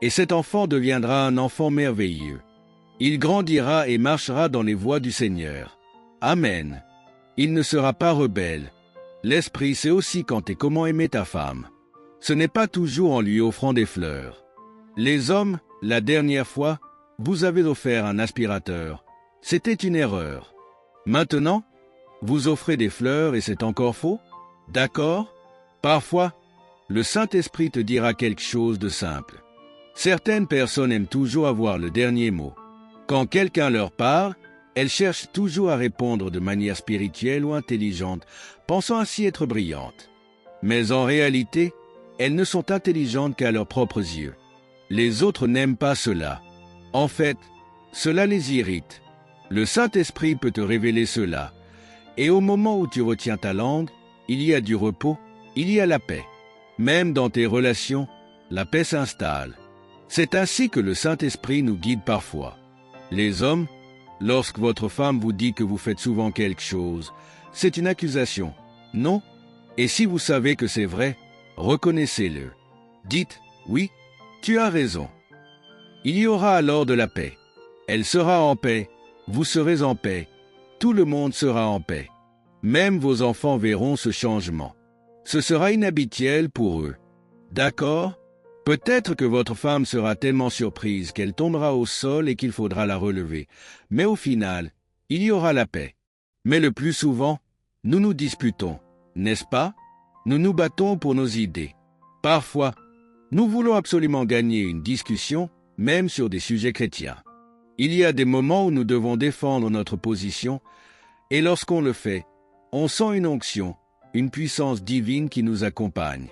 Speaker 1: Et cet enfant deviendra un enfant merveilleux. Il grandira et marchera dans les voies du Seigneur. Amen. Il ne sera pas rebelle. L'Esprit sait aussi quand et comment aimer ta femme. Ce n'est pas toujours en lui offrant des fleurs. Les hommes, la dernière fois, vous avez offert un aspirateur. C'était une erreur. Maintenant, vous offrez des fleurs et c'est encore faux? D'accord? Parfois, le Saint-Esprit te dira quelque chose de simple. Certaines personnes aiment toujours avoir le dernier mot. Quand quelqu'un leur parle, elles cherchent toujours à répondre de manière spirituelle ou intelligente, pensant ainsi être brillantes. Mais en réalité, elles ne sont intelligentes qu'à leurs propres yeux. Les autres n'aiment pas cela. En fait, cela les irrite. Le Saint-Esprit peut te révéler cela. Et au moment où tu retiens ta langue, il y a du repos, il y a la paix. Même dans tes relations, la paix s'installe. C'est ainsi que le Saint-Esprit nous guide parfois. Les hommes, lorsque votre femme vous dit que vous faites souvent quelque chose, c'est une accusation, non? Et si vous savez que c'est vrai, reconnaissez-le. Dites, oui, tu as raison. Il y aura alors de la paix. Elle sera en paix, vous serez en paix, tout le monde sera en paix. Même vos enfants verront ce changement. Ce sera inhabituel pour eux. D'accord? Peut-être que votre femme sera tellement surprise qu'elle tombera au sol et qu'il faudra la relever. Mais au final, il y aura la paix. Mais le plus souvent, nous nous disputons, n'est-ce pas? Nous nous battons pour nos idées. Parfois, nous voulons absolument gagner une discussion même sur des sujets chrétiens. Il y a des moments où nous devons défendre notre position, et lorsqu'on le fait, on sent une onction, une puissance divine qui nous accompagne.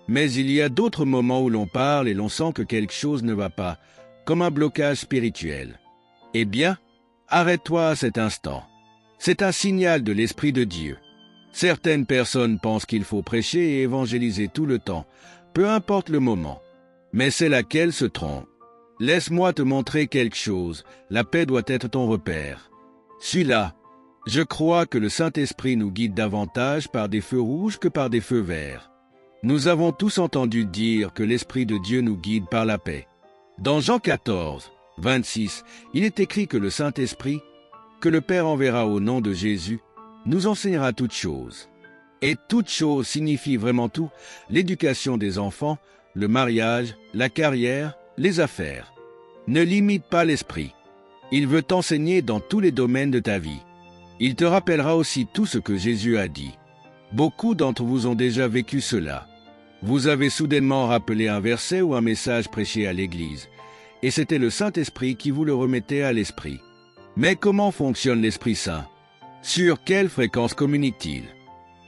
Speaker 1: Mais il y a d'autres moments où l'on parle et l'on sent que quelque chose ne va pas, comme un blocage spirituel. Eh bien, arrête-toi à cet instant. C'est un signal de l'Esprit de Dieu. Certaines personnes pensent qu'il faut prêcher et évangéliser tout le temps, peu importe le moment. Mais c'est là qu'elles se trompent. Laisse-moi te montrer quelque chose, la paix doit être ton repère. Suis-la. Je crois que le Saint-Esprit nous guide davantage par des feux rouges que par des feux verts. Nous avons tous entendu dire que l'Esprit de Dieu nous guide par la paix. Dans Jean 14, 26, il est écrit que le Saint-Esprit, que le Père enverra au nom de Jésus, nous enseignera toutes choses. Et toutes choses signifie vraiment tout, l'éducation des enfants, le mariage, la carrière, les affaires. Ne limite pas l'Esprit. Il veut t'enseigner dans tous les domaines de ta vie. Il te rappellera aussi tout ce que Jésus a dit. Beaucoup d'entre vous ont déjà vécu cela. Vous avez soudainement rappelé un verset ou un message prêché à l'Église, et c'était le Saint-Esprit qui vous le remettait à l'esprit. Mais comment fonctionne l'Esprit Saint? Sur quelle fréquence communique-t-il?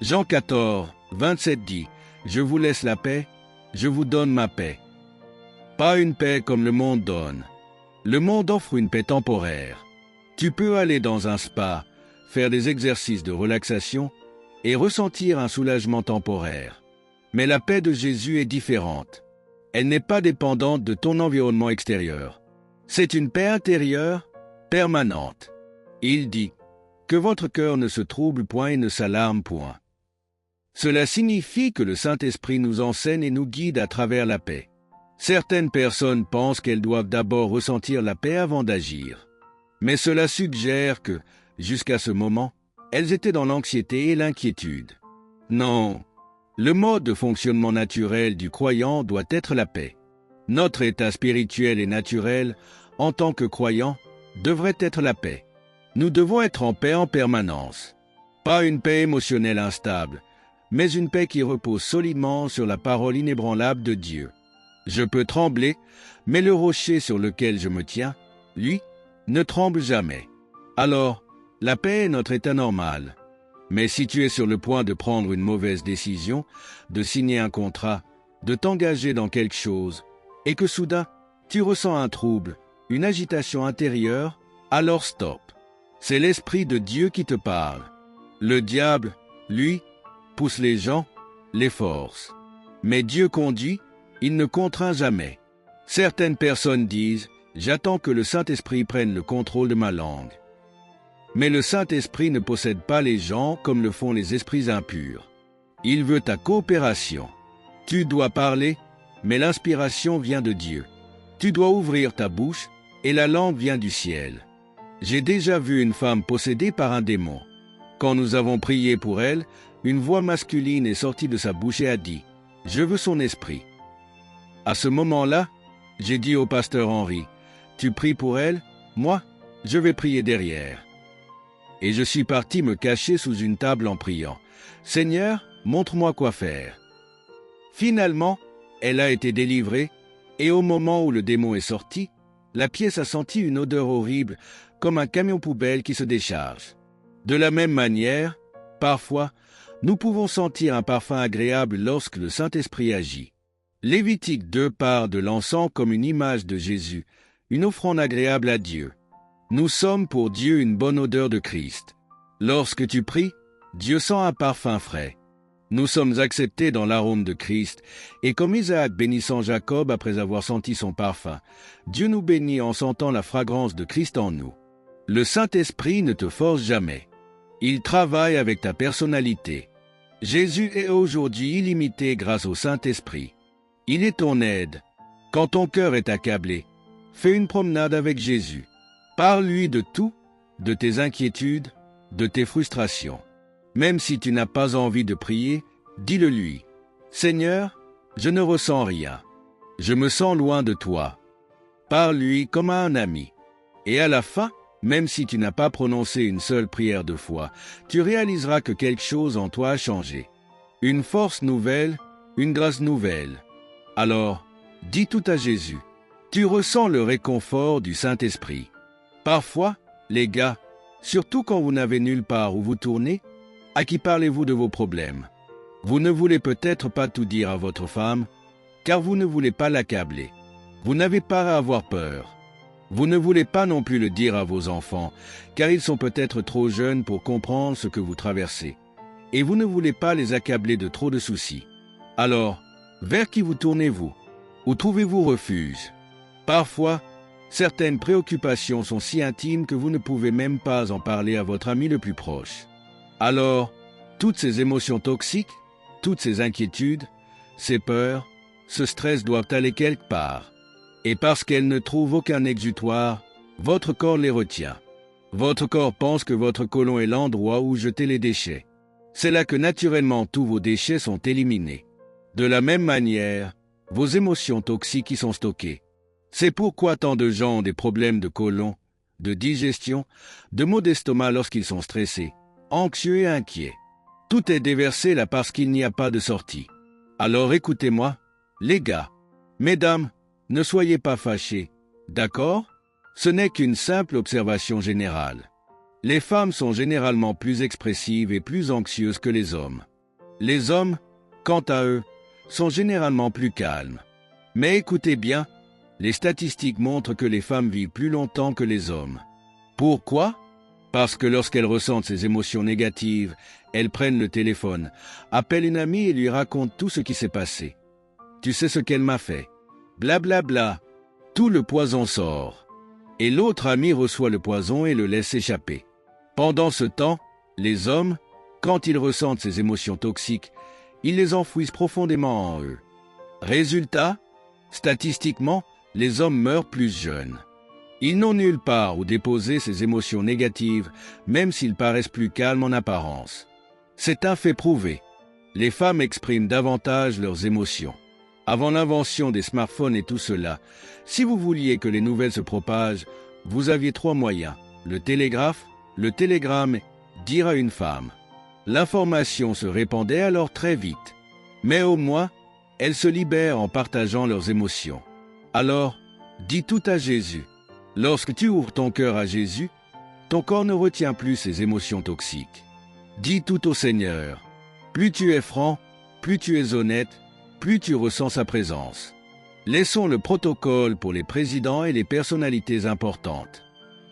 Speaker 1: Jean 14, 27 dit « Je vous laisse la paix, je vous donne ma paix. » Pas une paix comme le monde donne. Le monde offre une paix temporaire. Tu peux aller dans un spa, faire des exercices de relaxation et ressentir un soulagement temporaire. Mais la paix de Jésus est différente. Elle n'est pas dépendante de ton environnement extérieur. C'est une paix intérieure, permanente. Il dit « Que votre cœur ne se trouble point et ne s'alarme point. » Cela signifie que le Saint-Esprit nous enseigne et nous guide à travers la paix. Certaines personnes pensent qu'elles doivent d'abord ressentir la paix avant d'agir. Mais cela suggère que, jusqu'à ce moment, elles étaient dans l'anxiété et l'inquiétude. Non, le mode de fonctionnement naturel du croyant doit être la paix. Notre état spirituel et naturel, en tant que croyant, devrait être la paix. Nous devons être en paix en permanence. Pas une paix émotionnelle instable, mais une paix qui repose solidement sur la parole inébranlable de Dieu. Je peux trembler, mais le rocher sur lequel je me tiens, lui, ne tremble jamais. Alors, la paix est notre état normal. Mais si tu es sur le point de prendre une mauvaise décision, de signer un contrat, de t'engager dans quelque chose, et que soudain, tu ressens un trouble, une agitation intérieure, alors stop. C'est l'Esprit de Dieu qui te parle. Le diable, lui, pousse les gens, les force. Mais Dieu conduit, il ne contraint jamais. Certaines personnes disent « J'attends que le Saint-Esprit prenne le contrôle de ma langue. » Mais le Saint-Esprit ne possède pas les gens comme le font les esprits impurs. Il veut ta coopération. Tu dois parler, mais l'inspiration vient de Dieu. Tu dois ouvrir ta bouche, et la langue vient du ciel. J'ai déjà vu une femme possédée par un démon. Quand nous avons prié pour elle, une voix masculine est sortie de sa bouche et a dit « Je veux son esprit ». À ce moment-là, j'ai dit au pasteur Henri « Tu pries pour elle, moi, je vais prier derrière ». Et je suis parti me cacher sous une table en priant « Seigneur, montre-moi quoi faire ». Finalement, elle a été délivrée, et au moment où le démon est sorti, la pièce a senti une odeur horrible, comme un camion poubelle qui se décharge. De la même manière, parfois, nous pouvons sentir un parfum agréable lorsque le Saint-Esprit agit. Lévitique 2 part de l'encens comme une image de Jésus, une offrande agréable à Dieu. Nous sommes pour Dieu une bonne odeur de Christ. Lorsque tu pries, Dieu sent un parfum frais. Nous sommes acceptés dans l'arôme de Christ, et comme Isaac bénissant Jacob après avoir senti son parfum, Dieu nous bénit en sentant la fragrance de Christ en nous. Le Saint-Esprit ne te force jamais. Il travaille avec ta personnalité. Jésus est aujourd'hui illimité grâce au Saint-Esprit. Il est ton aide. Quand ton cœur est accablé, fais une promenade avec Jésus. Parle-lui de tout, de tes inquiétudes, de tes frustrations. Même si tu n'as pas envie de prier, dis-le lui. « Seigneur, je ne ressens rien. Je me sens loin de toi. » Parle-lui comme à un ami. Et à la fin, même si tu n'as pas prononcé une seule prière de foi, tu réaliseras que quelque chose en toi a changé. Une force nouvelle, une grâce nouvelle. Alors, dis tout à Jésus. Tu ressens le réconfort du Saint-Esprit. Parfois, les gars, surtout quand vous n'avez nulle part où vous tourner, à qui parlez-vous de vos problèmes? Vous ne voulez peut-être pas tout dire à votre femme, car vous ne voulez pas l'accabler. Vous n'avez pas à avoir peur. Vous ne voulez pas non plus le dire à vos enfants, car ils sont peut-être trop jeunes pour comprendre ce que vous traversez. Et vous ne voulez pas les accabler de trop de soucis. Alors, vers qui vous tournez-vous? Où trouvez-vous refuge? Parfois, certaines préoccupations sont si intimes que vous ne pouvez même pas en parler à votre ami le plus proche. Alors, toutes ces émotions toxiques, toutes ces inquiétudes, ces peurs, ce stress doivent aller quelque part. Et parce qu'elles ne trouvent aucun exutoire, votre corps les retient. Votre corps pense que votre côlon est l'endroit où jeter les déchets. C'est là que naturellement tous vos déchets sont éliminés. De la même manière, vos émotions toxiques y sont stockées. C'est pourquoi tant de gens ont des problèmes de côlon, de digestion, de maux d'estomac lorsqu'ils sont stressés, anxieux et inquiets. Tout est déversé là parce qu'il n'y a pas de sortie. Alors écoutez-moi, les gars, mesdames, ne soyez pas fâchés, d'accord? Ce n'est qu'une simple observation générale. Les femmes sont généralement plus expressives et plus anxieuses que les hommes. Les hommes, quant à eux, sont généralement plus calmes. Mais écoutez bien, les statistiques montrent que les femmes vivent plus longtemps que les hommes. Pourquoi? Parce que lorsqu'elles ressentent ces émotions négatives, elles prennent le téléphone, appellent une amie et lui racontent tout ce qui s'est passé. Tu sais ce qu'elle m'a fait? Blablabla. Bla bla. Tout le poison sort. Et l'autre ami reçoit le poison et le laisse échapper. Pendant ce temps, les hommes, quand ils ressentent ces émotions toxiques, ils les enfouissent profondément en eux. Résultat, statistiquement, les hommes meurent plus jeunes. Ils n'ont nulle part où déposer ces émotions négatives, même s'ils paraissent plus calmes en apparence. C'est un fait prouvé. Les femmes expriment davantage leurs émotions. Avant l'invention des smartphones et tout cela, si vous vouliez que les nouvelles se propagent, vous aviez 3 moyens. Le télégraphe, le télégramme, dire à une femme. L'information se répandait alors très vite. Mais au moins, elles se libèrent en partageant leurs émotions. Alors, dis tout à Jésus. Lorsque tu ouvres ton cœur à Jésus, ton corps ne retient plus ces émotions toxiques. Dis tout au Seigneur. Plus tu es franc, plus tu es honnête, plus tu ressens sa présence. Laissons le protocole pour les présidents et les personnalités importantes.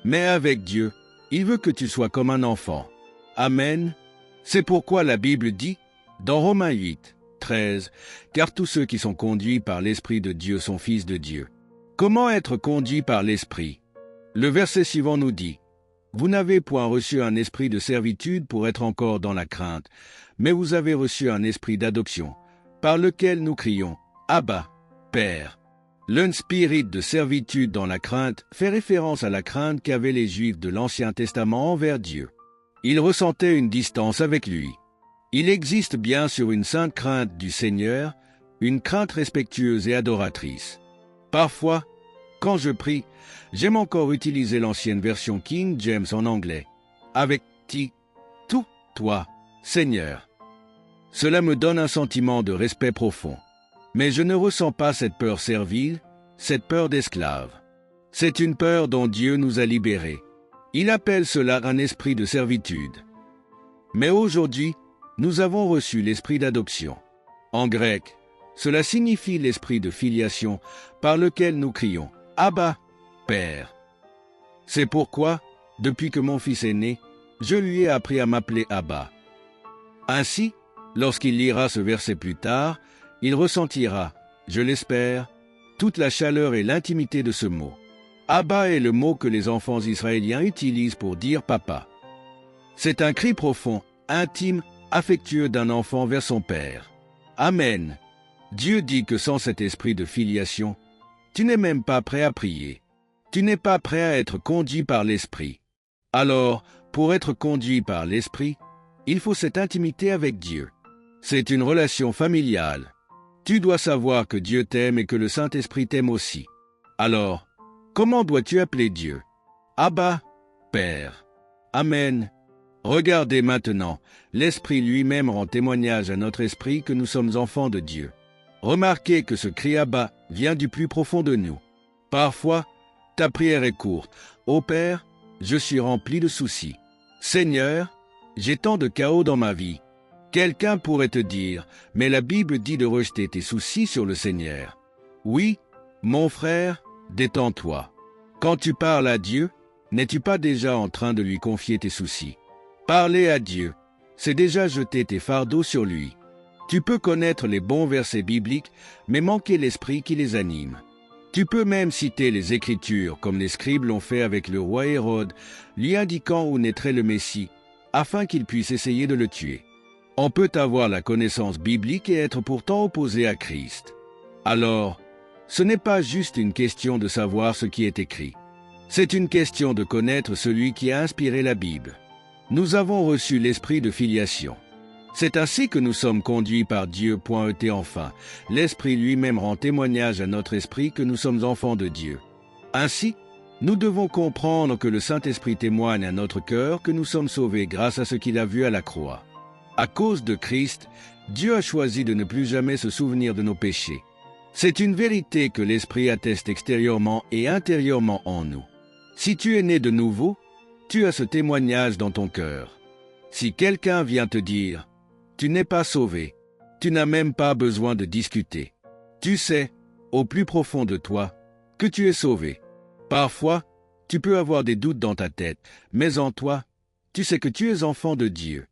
Speaker 1: Mais avec Dieu, il veut que tu sois comme un enfant. Amen. C'est pourquoi la Bible dit, dans Romains 8, 13, « Car tous ceux qui sont conduits par l'Esprit de Dieu sont fils de Dieu. » Comment être conduit par l'Esprit? Le verset suivant nous dit, « Vous n'avez point reçu un esprit de servitude pour être encore dans la crainte, mais vous avez reçu un esprit d'adoption, par lequel nous crions, « Abba, Père ». Le spirit de servitude dans la crainte fait référence à la crainte qu'avaient les Juifs de l'Ancien Testament envers Dieu. Ils ressentaient une distance avec lui. Il existe bien sûr une sainte crainte du Seigneur, une crainte respectueuse et adoratrice. Parfois, quand je prie, j'aime encore utiliser l'ancienne version King James en anglais, avec tout, toi, Seigneur. Cela me donne un sentiment de respect profond. Mais je ne ressens pas cette peur servile, cette peur d'esclave. C'est une peur dont Dieu nous a libérés. Il appelle cela un esprit de servitude. Mais aujourd'hui, nous avons reçu l'esprit d'adoption. En grec, cela signifie l'esprit de filiation par lequel nous crions « Abba, Père ». C'est pourquoi, depuis que mon fils est né, je lui ai appris à m'appeler Abba. Ainsi, lorsqu'il lira ce verset plus tard, il ressentira, je l'espère, toute la chaleur et l'intimité de ce mot. Abba est le mot que les enfants israéliens utilisent pour dire papa. C'est un cri profond, intime, affectueux d'un enfant vers son père. Amen. Dieu dit que sans cet esprit de filiation, tu n'es même pas prêt à prier. Tu n'es pas prêt à être conduit par l'esprit. Alors, pour être conduit par l'esprit, il faut cette intimité avec Dieu. C'est une relation familiale. Tu dois savoir que Dieu t'aime et que le Saint-Esprit t'aime aussi. Alors, comment dois-tu appeler Dieu? Abba, Père. Amen. Regardez maintenant, l'Esprit lui-même rend témoignage à notre esprit que nous sommes enfants de Dieu. Remarquez que ce cri Abba vient du plus profond de nous. Parfois, ta prière est courte. Ô Père, je suis rempli de soucis. Seigneur, j'ai tant de chaos dans ma vie. Quelqu'un pourrait te dire, mais la Bible dit de rejeter tes soucis sur le Seigneur. Oui, mon frère, détends-toi. Quand tu parles à Dieu, n'es-tu pas déjà en train de lui confier tes soucis? Parler à Dieu, c'est déjà jeter tes fardeaux sur lui. Tu peux connaître les bons versets bibliques, mais manquer l'esprit qui les anime. Tu peux même citer les Écritures, comme les scribes l'ont fait avec le roi Hérode, lui indiquant où naîtrait le Messie, afin qu'il puisse essayer de le tuer. On peut avoir la connaissance biblique et être pourtant opposé à Christ. Alors, ce n'est pas juste une question de savoir ce qui est écrit. C'est une question de connaître celui qui a inspiré la Bible. Nous avons reçu l'esprit de filiation. C'est ainsi que nous sommes conduits par Dieu. Enfin, l'Esprit lui-même rend témoignage à notre esprit que nous sommes enfants de Dieu. Ainsi, nous devons comprendre que le Saint-Esprit témoigne à notre cœur que nous sommes sauvés grâce à ce qu'il a vu à la croix. À cause de Christ, Dieu a choisi de ne plus jamais se souvenir de nos péchés. C'est une vérité que l'Esprit atteste extérieurement et intérieurement en nous. Si tu es né de nouveau, tu as ce témoignage dans ton cœur. Si quelqu'un vient te dire « Tu n'es pas sauvé », tu n'as même pas besoin de discuter. Tu sais, au plus profond de toi, que tu es sauvé. Parfois, tu peux avoir des doutes dans ta tête, mais en toi, tu sais que tu es enfant de Dieu.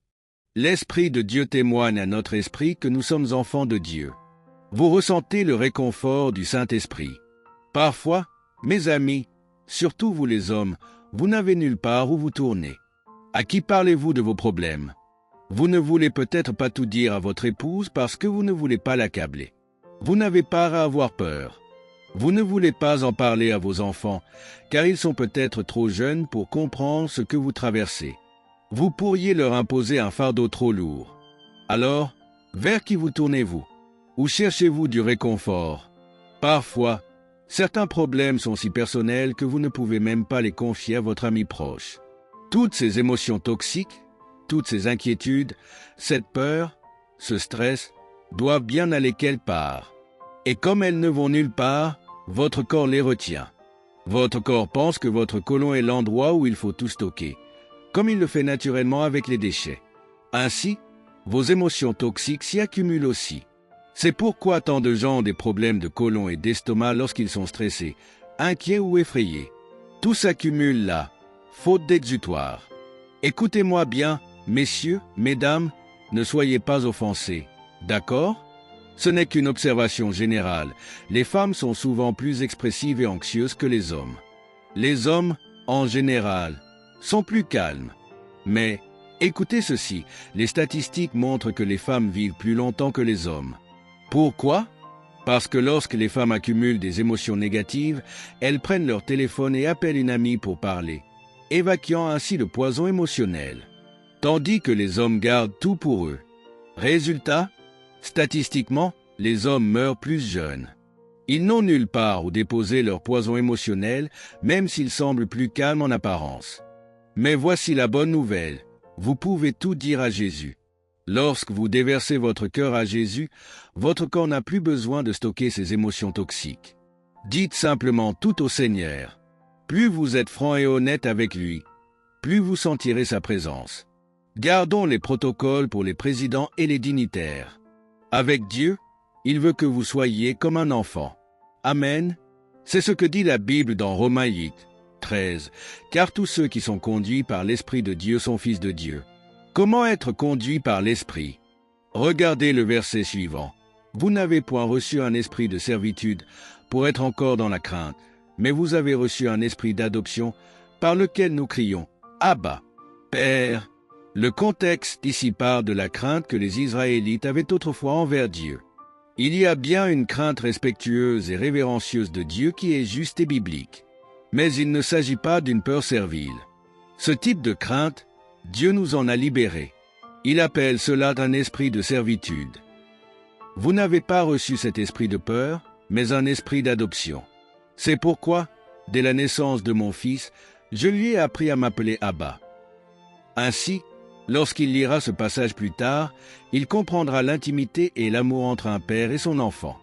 Speaker 1: L'Esprit de Dieu témoigne à notre esprit que nous sommes enfants de Dieu. Vous ressentez le réconfort du Saint-Esprit. Parfois, mes amis, surtout vous les hommes, vous n'avez nulle part où vous tourner. À qui parlez-vous de vos problèmes? Vous ne voulez peut-être pas tout dire à votre épouse parce que vous ne voulez pas l'accabler. Vous n'avez pas à avoir peur. Vous ne voulez pas en parler à vos enfants, car ils sont peut-être trop jeunes pour comprendre ce que vous traversez. Vous pourriez leur imposer un fardeau trop lourd. Alors, vers qui vous tournez-vous? Où cherchez-vous du réconfort? Parfois, certains problèmes sont si personnels que vous ne pouvez même pas les confier à votre ami proche. Toutes ces émotions toxiques, toutes ces inquiétudes, cette peur, ce stress, doivent bien aller quelque part. Et comme elles ne vont nulle part, votre corps les retient. Votre corps pense que votre côlon est l'endroit où il faut tout stocker, comme il le fait naturellement avec les déchets. Ainsi, vos émotions toxiques s'y accumulent aussi. C'est pourquoi tant de gens ont des problèmes de côlon et d'estomac lorsqu'ils sont stressés, inquiets ou effrayés. Tout s'accumule là, faute d'exutoire. Écoutez-moi bien, messieurs, mesdames, ne soyez pas offensés, d'accord? Ce n'est qu'une observation générale. Les femmes sont souvent plus expressives et anxieuses que les hommes. Les hommes, en général, sont plus calmes. Mais, écoutez ceci, les statistiques montrent que les femmes vivent plus longtemps que les hommes. Pourquoi? Parce que lorsque les femmes accumulent des émotions négatives, elles prennent leur téléphone et appellent une amie pour parler, évacuant ainsi le poison émotionnel. Tandis que les hommes gardent tout pour eux. Résultat, statistiquement, les hommes meurent plus jeunes. Ils n'ont nulle part où déposer leur poison émotionnel, même s'ils semblent plus calmes en apparence. Mais voici la bonne nouvelle, vous pouvez tout dire à Jésus. Lorsque vous déversez votre cœur à Jésus, votre corps n'a plus besoin de stocker ses émotions toxiques. Dites simplement tout au Seigneur. Plus vous êtes franc et honnête avec lui, plus vous sentirez sa présence. Gardons les protocoles pour les présidents et les dignitaires. Avec Dieu, il veut que vous soyez comme un enfant. Amen. C'est ce que dit la Bible dans Romains 8, 13. Car tous ceux qui sont conduits par l'Esprit de Dieu sont fils de Dieu. Comment être conduit par l'Esprit? Regardez le verset suivant. Vous n'avez point reçu un esprit de servitude pour être encore dans la crainte, mais vous avez reçu un esprit d'adoption par lequel nous crions « Abba, Père ». Le contexte ici part de la crainte que les Israélites avaient autrefois envers Dieu. Il y a bien une crainte respectueuse et révérencieuse de Dieu qui est juste et biblique. Mais il ne s'agit pas d'une peur servile. Ce type de crainte, Dieu nous en a libérés. Il appelle cela un esprit de servitude. Vous n'avez pas reçu cet esprit de peur, mais un esprit d'adoption. C'est pourquoi, dès la naissance de mon fils, je lui ai appris à m'appeler Abba. Ainsi, lorsqu'il lira ce passage plus tard, il comprendra l'intimité et l'amour entre un père et son enfant.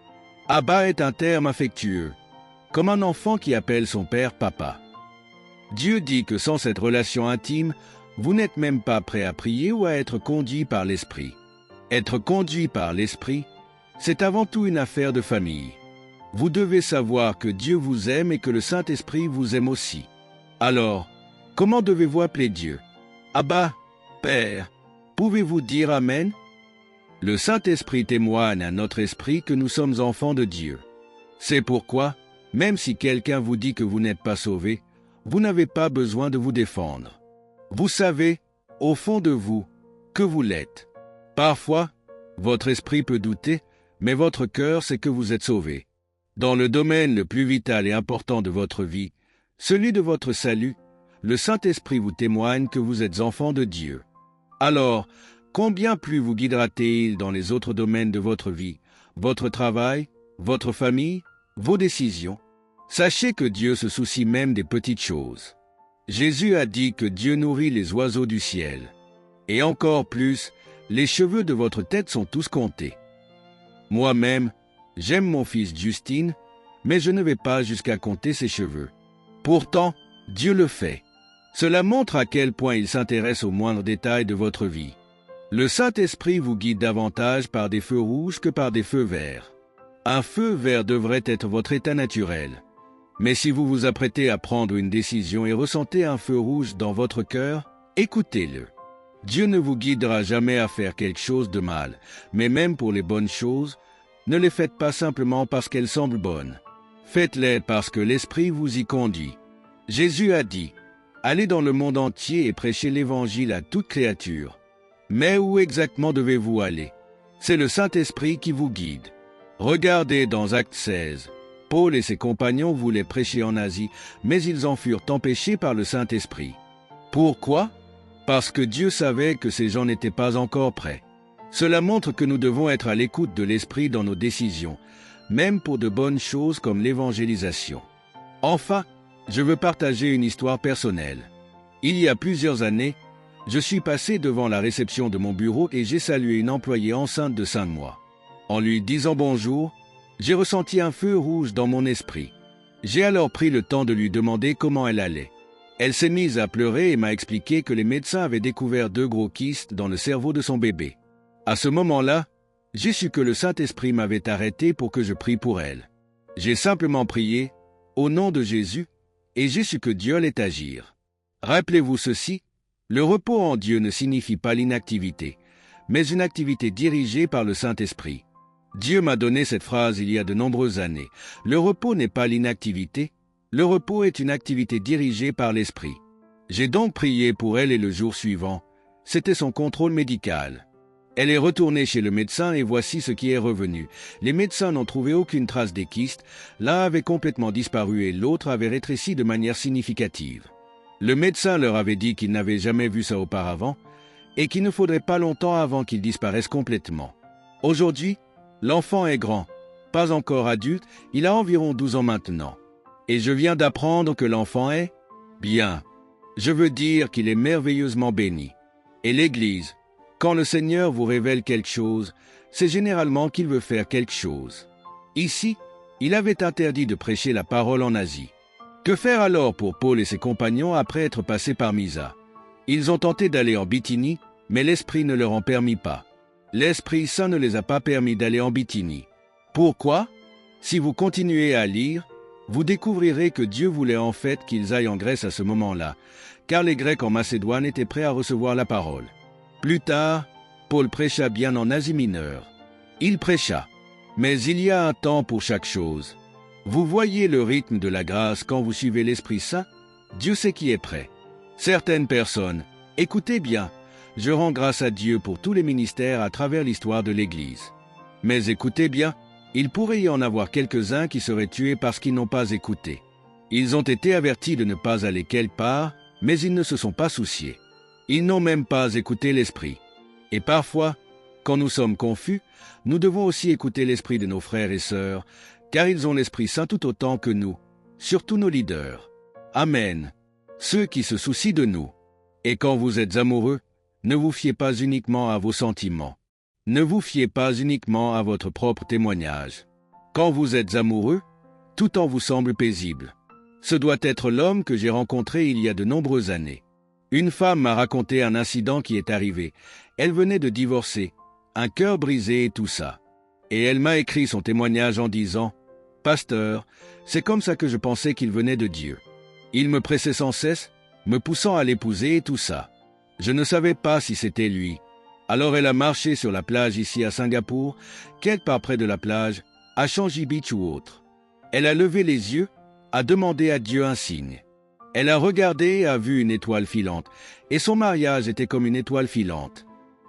Speaker 1: Abba est un terme affectueux. comme un enfant qui appelle son père papa. Dieu dit que sans cette relation intime, vous n'êtes même pas prêt à prier ou à être conduit par l'Esprit. Être conduit par l'Esprit, c'est avant tout une affaire de famille. Vous devez savoir que Dieu vous aime et que le Saint-Esprit vous aime aussi. Alors, comment devez-vous appeler Dieu? Abba, Père. Pouvez-vous dire Amen? Le Saint-Esprit témoigne à notre esprit que nous sommes enfants de Dieu. C'est pourquoi, même si quelqu'un vous dit que vous n'êtes pas sauvé, vous n'avez pas besoin de vous défendre. Vous savez, au fond de vous, que vous l'êtes. Parfois, votre esprit peut douter, mais votre cœur sait que vous êtes sauvé. Dans le domaine le plus vital et important de votre vie, celui de votre salut, le Saint-Esprit vous témoigne que vous êtes enfants de Dieu. Alors, combien plus vous guidera-t-il dans les autres domaines de votre vie, votre travail, votre famille, vos décisions? Sachez que Dieu se soucie même des petites choses. Jésus a dit que Dieu nourrit les oiseaux du ciel. Et encore plus, les cheveux de votre tête sont tous comptés. Moi-même, j'aime mon fils Justine, mais je ne vais pas jusqu'à compter ses cheveux. Pourtant, Dieu le fait. Cela montre à quel point il s'intéresse aux moindres détails de votre vie. Le Saint-Esprit vous guide davantage par des feux rouges que par des feux verts. Un feu vert devrait être votre état naturel. Mais si vous vous apprêtez à prendre une décision et ressentez un feu rouge dans votre cœur, écoutez-le. Dieu ne vous guidera jamais à faire quelque chose de mal, mais même pour les bonnes choses, ne les faites pas simplement parce qu'elles semblent bonnes. Faites-les parce que l'Esprit vous y conduit. Jésus a dit, « Allez dans le monde entier et prêchez l'Évangile à toute créature. » Mais où exactement devez-vous aller? C'est le Saint-Esprit qui vous guide. Regardez dans Actes 16. Paul et ses compagnons voulaient prêcher en Asie, mais ils en furent empêchés par le Saint-Esprit. Pourquoi? Parce que Dieu savait que ces gens n'étaient pas encore prêts. Cela montre que nous devons être à l'écoute de l'Esprit dans nos décisions, même pour de bonnes choses comme l'évangélisation. Enfin, je veux partager une histoire personnelle. Il y a plusieurs années, je suis passé devant la réception de mon bureau et j'ai salué une employée enceinte de 5 mois. En lui disant bonjour, j'ai ressenti un feu rouge dans mon esprit. J'ai alors pris le temps de lui demander comment elle allait. Elle s'est mise à pleurer et m'a expliqué que les médecins avaient découvert 2 gros kystes dans le cerveau de son bébé. À ce moment-là, j'ai su que le Saint-Esprit m'avait arrêté pour que je prie pour elle. J'ai simplement prié, au nom de Jésus, et j'ai su que Dieu allait agir. Rappelez-vous ceci, le repos en Dieu ne signifie pas l'inactivité, mais une activité dirigée par le Saint-Esprit. Dieu m'a donné cette phrase il y a de nombreuses années. Le repos n'est pas l'inactivité, le repos est une activité dirigée par l'Esprit. J'ai donc prié pour elle et le jour suivant, c'était son contrôle médical. Elle est retournée chez le médecin et voici ce qui est revenu. Les médecins n'ont trouvé aucune trace des kystes, l'un avait complètement disparu et l'autre avait rétréci de manière significative. Le médecin leur avait dit qu'il n'avait jamais vu ça auparavant et qu'il ne faudrait pas longtemps avant qu'il disparaisse complètement. Aujourd'hui, l'enfant est grand, pas encore adulte, il a environ 12 ans maintenant. Et je viens d'apprendre que l'enfant est bien. Je veux dire qu'il est merveilleusement béni. Et l'Église, quand le Seigneur vous révèle quelque chose, c'est généralement qu'il veut faire quelque chose. Ici, il avait interdit de prêcher la parole en Asie. Que faire alors pour Paul et ses compagnons après être passés par Mysa? Ils ont tenté d'aller en Bithynie, mais l'Esprit ne leur en permit pas. L'Esprit Saint ne les a pas permis d'aller en Bithynie. Pourquoi? Si vous continuez à lire, vous découvrirez que Dieu voulait en fait qu'ils aillent en Grèce à ce moment-là, car les Grecs en Macédoine étaient prêts à recevoir la parole. Plus tard, Paul prêcha bien en Asie mineure. Il prêcha, mais il y a un temps pour chaque chose. Vous voyez le rythme de la grâce quand vous suivez l'Esprit Saint? Dieu sait qui est prêt. Certaines personnes, écoutez bien, je rends grâce à Dieu pour tous les ministères à travers l'histoire de l'Église. Mais écoutez bien, il pourrait y en avoir quelques-uns qui seraient tués parce qu'ils n'ont pas écouté. Ils ont été avertis de ne pas aller quelque part, mais ils ne se sont pas souciés. Ils n'ont même pas écouté l'Esprit. Et parfois, quand nous sommes confus, nous devons aussi écouter l'Esprit de nos frères et sœurs, car ils ont l'Esprit Saint tout autant que nous, surtout nos leaders. Amen. Ceux qui se soucient de nous. Et quand vous êtes amoureux, ne vous fiez pas uniquement à vos sentiments. Ne vous fiez pas uniquement à votre propre témoignage. Quand vous êtes amoureux, tout temps vous semble paisible. Ce doit être l'homme que j'ai rencontré il y a de nombreuses années. Une femme m'a raconté un incident qui est arrivé. Elle venait de divorcer, un cœur brisé et tout ça. Et elle m'a écrit son témoignage en disant « Pasteur, c'est comme ça que je pensais qu'il venait de Dieu. Il me pressait sans cesse, me poussant à l'épouser et tout ça. Je ne savais pas si c'était lui. Alors elle a marché sur la plage ici à Singapour, quelque part près de la plage, à Changi Beach ou autre. Elle a levé les yeux, a demandé à Dieu un signe. Elle a regardé et a vu une étoile filante, et son mariage était comme une étoile filante.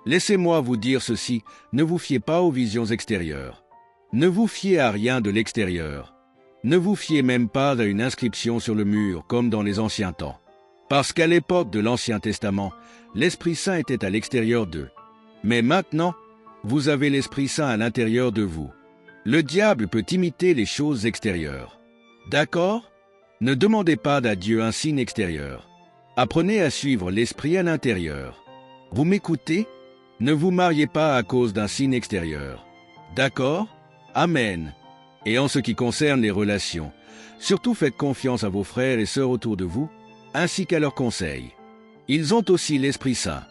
Speaker 1: Laissez-moi vous dire ceci, ne vous fiez pas aux visions extérieures. Ne vous fiez à rien de l'extérieur. Ne vous fiez même pas à une inscription sur le mur, comme dans les anciens temps. Parce qu'à l'époque de l'Ancien Testament, l'Esprit Saint était à l'extérieur d'eux. Mais maintenant, vous avez l'Esprit Saint à l'intérieur de vous. Le diable peut imiter les choses extérieures. D'accord ? Ne demandez pas à Dieu un signe extérieur. Apprenez à suivre l'Esprit à l'intérieur. Vous m'écoutez ? Ne vous mariez pas à cause d'un signe extérieur. D'accord ? Amen. Et en ce qui concerne les relations, surtout faites confiance à vos frères et sœurs autour de vous, ainsi qu'à leurs conseils. Ils ont aussi l'Esprit Saint.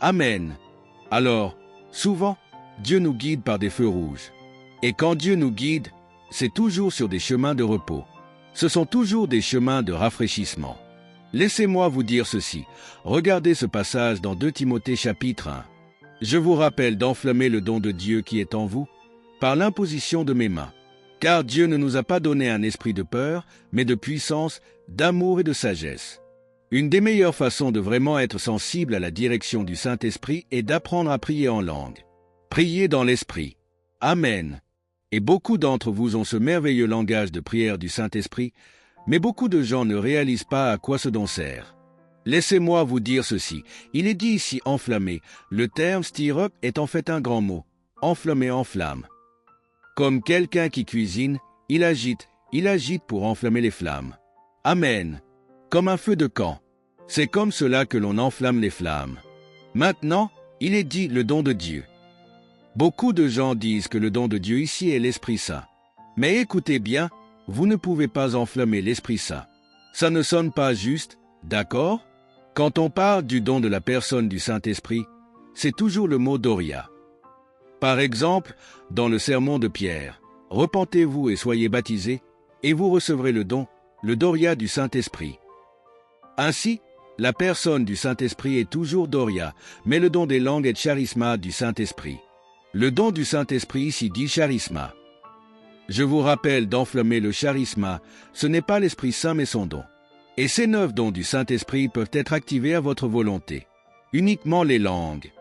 Speaker 1: Amen. Alors, souvent, Dieu nous guide par des feux rouges. Et quand Dieu nous guide, c'est toujours sur des chemins de repos. Ce sont toujours des chemins de rafraîchissement. Laissez-moi vous dire ceci. Regardez ce passage dans 2 Timothée chapitre 1. Je vous rappelle d'enflammer le don de Dieu qui est en vous, par l'imposition de mes mains. Car Dieu ne nous a pas donné un esprit de peur, mais de puissance, d'amour et de sagesse. Une des meilleures façons de vraiment être sensible à la direction du Saint-Esprit est d'apprendre à prier en langue. Priez dans l'Esprit. Amen. Et beaucoup d'entre vous ont ce merveilleux langage de prière du Saint-Esprit, mais beaucoup de gens ne réalisent pas à quoi ce don sert. Laissez-moi vous dire ceci. Il est dit ici enflammé. Le terme stir up est en fait un grand mot. Enflammer en flamme. Comme quelqu'un qui cuisine, il agite pour enflammer les flammes. Amen. Comme un feu de camp. C'est comme cela que l'on enflamme les flammes. Maintenant, il est dit le don de Dieu. Beaucoup de gens disent que le don de Dieu ici est l'Esprit Saint. Mais écoutez bien, vous ne pouvez pas enflammer l'Esprit Saint. Ça ne sonne pas juste, d'accord ? Quand on parle du don de la personne du Saint-Esprit, c'est toujours le mot Doria. Par exemple, dans le sermon de Pierre, « Repentez-vous et soyez baptisés, et vous recevrez le don, le Doria du Saint-Esprit. » Ainsi, la personne du Saint-Esprit est toujours Doria, mais le don des langues est charisma du Saint-Esprit. Le don du Saint-Esprit ici dit charisma. Je vous rappelle d'enflammer le charisma, ce n'est pas l'Esprit Saint mais son don. Et ces 9 dons du Saint-Esprit peuvent être activés à votre volonté. Uniquement les langues.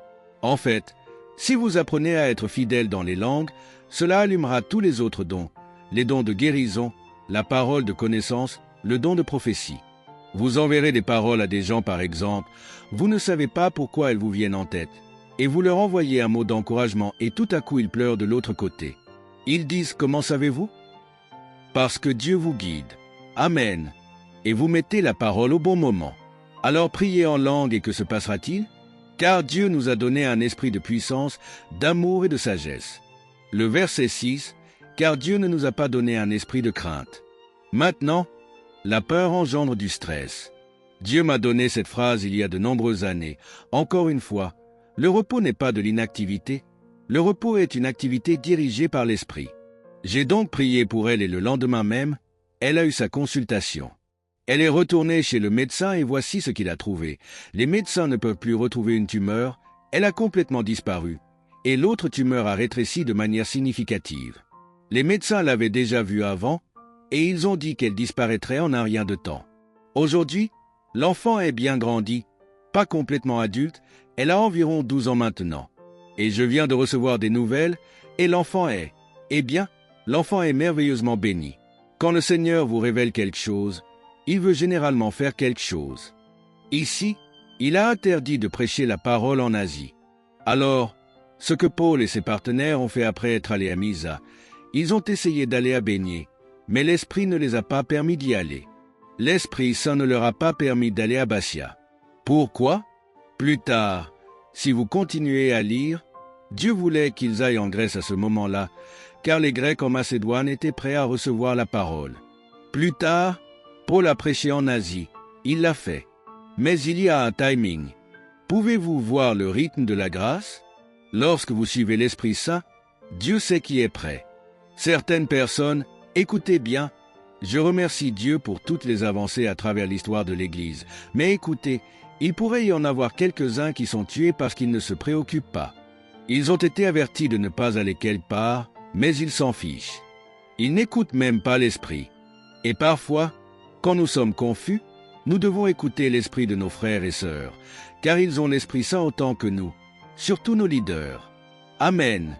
Speaker 1: En fait, si vous apprenez à être fidèle dans les langues, cela allumera tous les autres dons, les dons de guérison, la parole de connaissance, le don de prophétie. Vous enverrez des paroles à des gens par exemple, vous ne savez pas pourquoi elles vous viennent en tête, et vous leur envoyez un mot d'encouragement et tout à coup ils pleurent de l'autre côté. Ils disent « Comment savez-vous » ? Parce que Dieu vous guide. Amen. Et vous mettez la parole au bon moment. Alors priez en langue et que se passera-t-il ? Car Dieu nous a donné un esprit de puissance, d'amour et de sagesse. Le verset 6, « Car Dieu ne nous a pas donné un esprit de crainte. » Maintenant, la peur engendre du stress. Dieu m'a donné cette phrase il y a de nombreuses années. Encore une fois, le repos n'est pas de l'inactivité. Le repos est une activité dirigée par l'esprit. J'ai donc prié pour elle et le lendemain même, elle a eu sa consultation. Elle est retournée chez le médecin et voici ce qu'il a trouvé. Les médecins ne peuvent plus retrouver une tumeur, elle a complètement disparu, et l'autre tumeur a rétréci de manière significative. Les médecins l'avaient déjà vue avant, et ils ont dit qu'elle disparaîtrait en un rien de temps. Aujourd'hui, l'enfant est bien grandi, pas complètement adulte, elle a environ 12 ans maintenant. Et je viens de recevoir des nouvelles, et l'enfant est, l'enfant est merveilleusement béni. Quand le Seigneur vous révèle quelque chose, il veut généralement faire quelque chose. Ici, il a interdit de prêcher la parole en Asie. Alors, ce que Paul et ses partenaires ont fait après être allés à Mysa, ils ont essayé d'aller à Bénier, mais l'Esprit ne les a pas permis d'y aller. L'Esprit Saint ne leur a pas permis d'aller à Bassia. Pourquoi ? Plus tard, si vous continuez à lire, Dieu voulait qu'ils aillent en Grèce à ce moment-là, car les Grecs en Macédoine étaient prêts à recevoir la parole. Plus tard, Paul a prêché en Asie. Il l'a fait. Mais il y a un timing. Pouvez-vous voir le rythme de la grâce? Lorsque vous suivez l'Esprit Saint, Dieu sait qui est prêt. Certaines personnes, écoutez bien, je remercie Dieu pour toutes les avancées à travers l'histoire de l'Église. Mais écoutez, il pourrait y en avoir quelques-uns qui sont tués parce qu'ils ne se préoccupent pas. Ils ont été avertis de ne pas aller quelque part, mais ils s'en fichent. Ils n'écoutent même pas l'Esprit. Et parfois, quand nous sommes confus, nous devons écouter l'esprit de nos frères et sœurs, car ils ont l'Esprit Saint autant que nous, surtout nos leaders. Amen.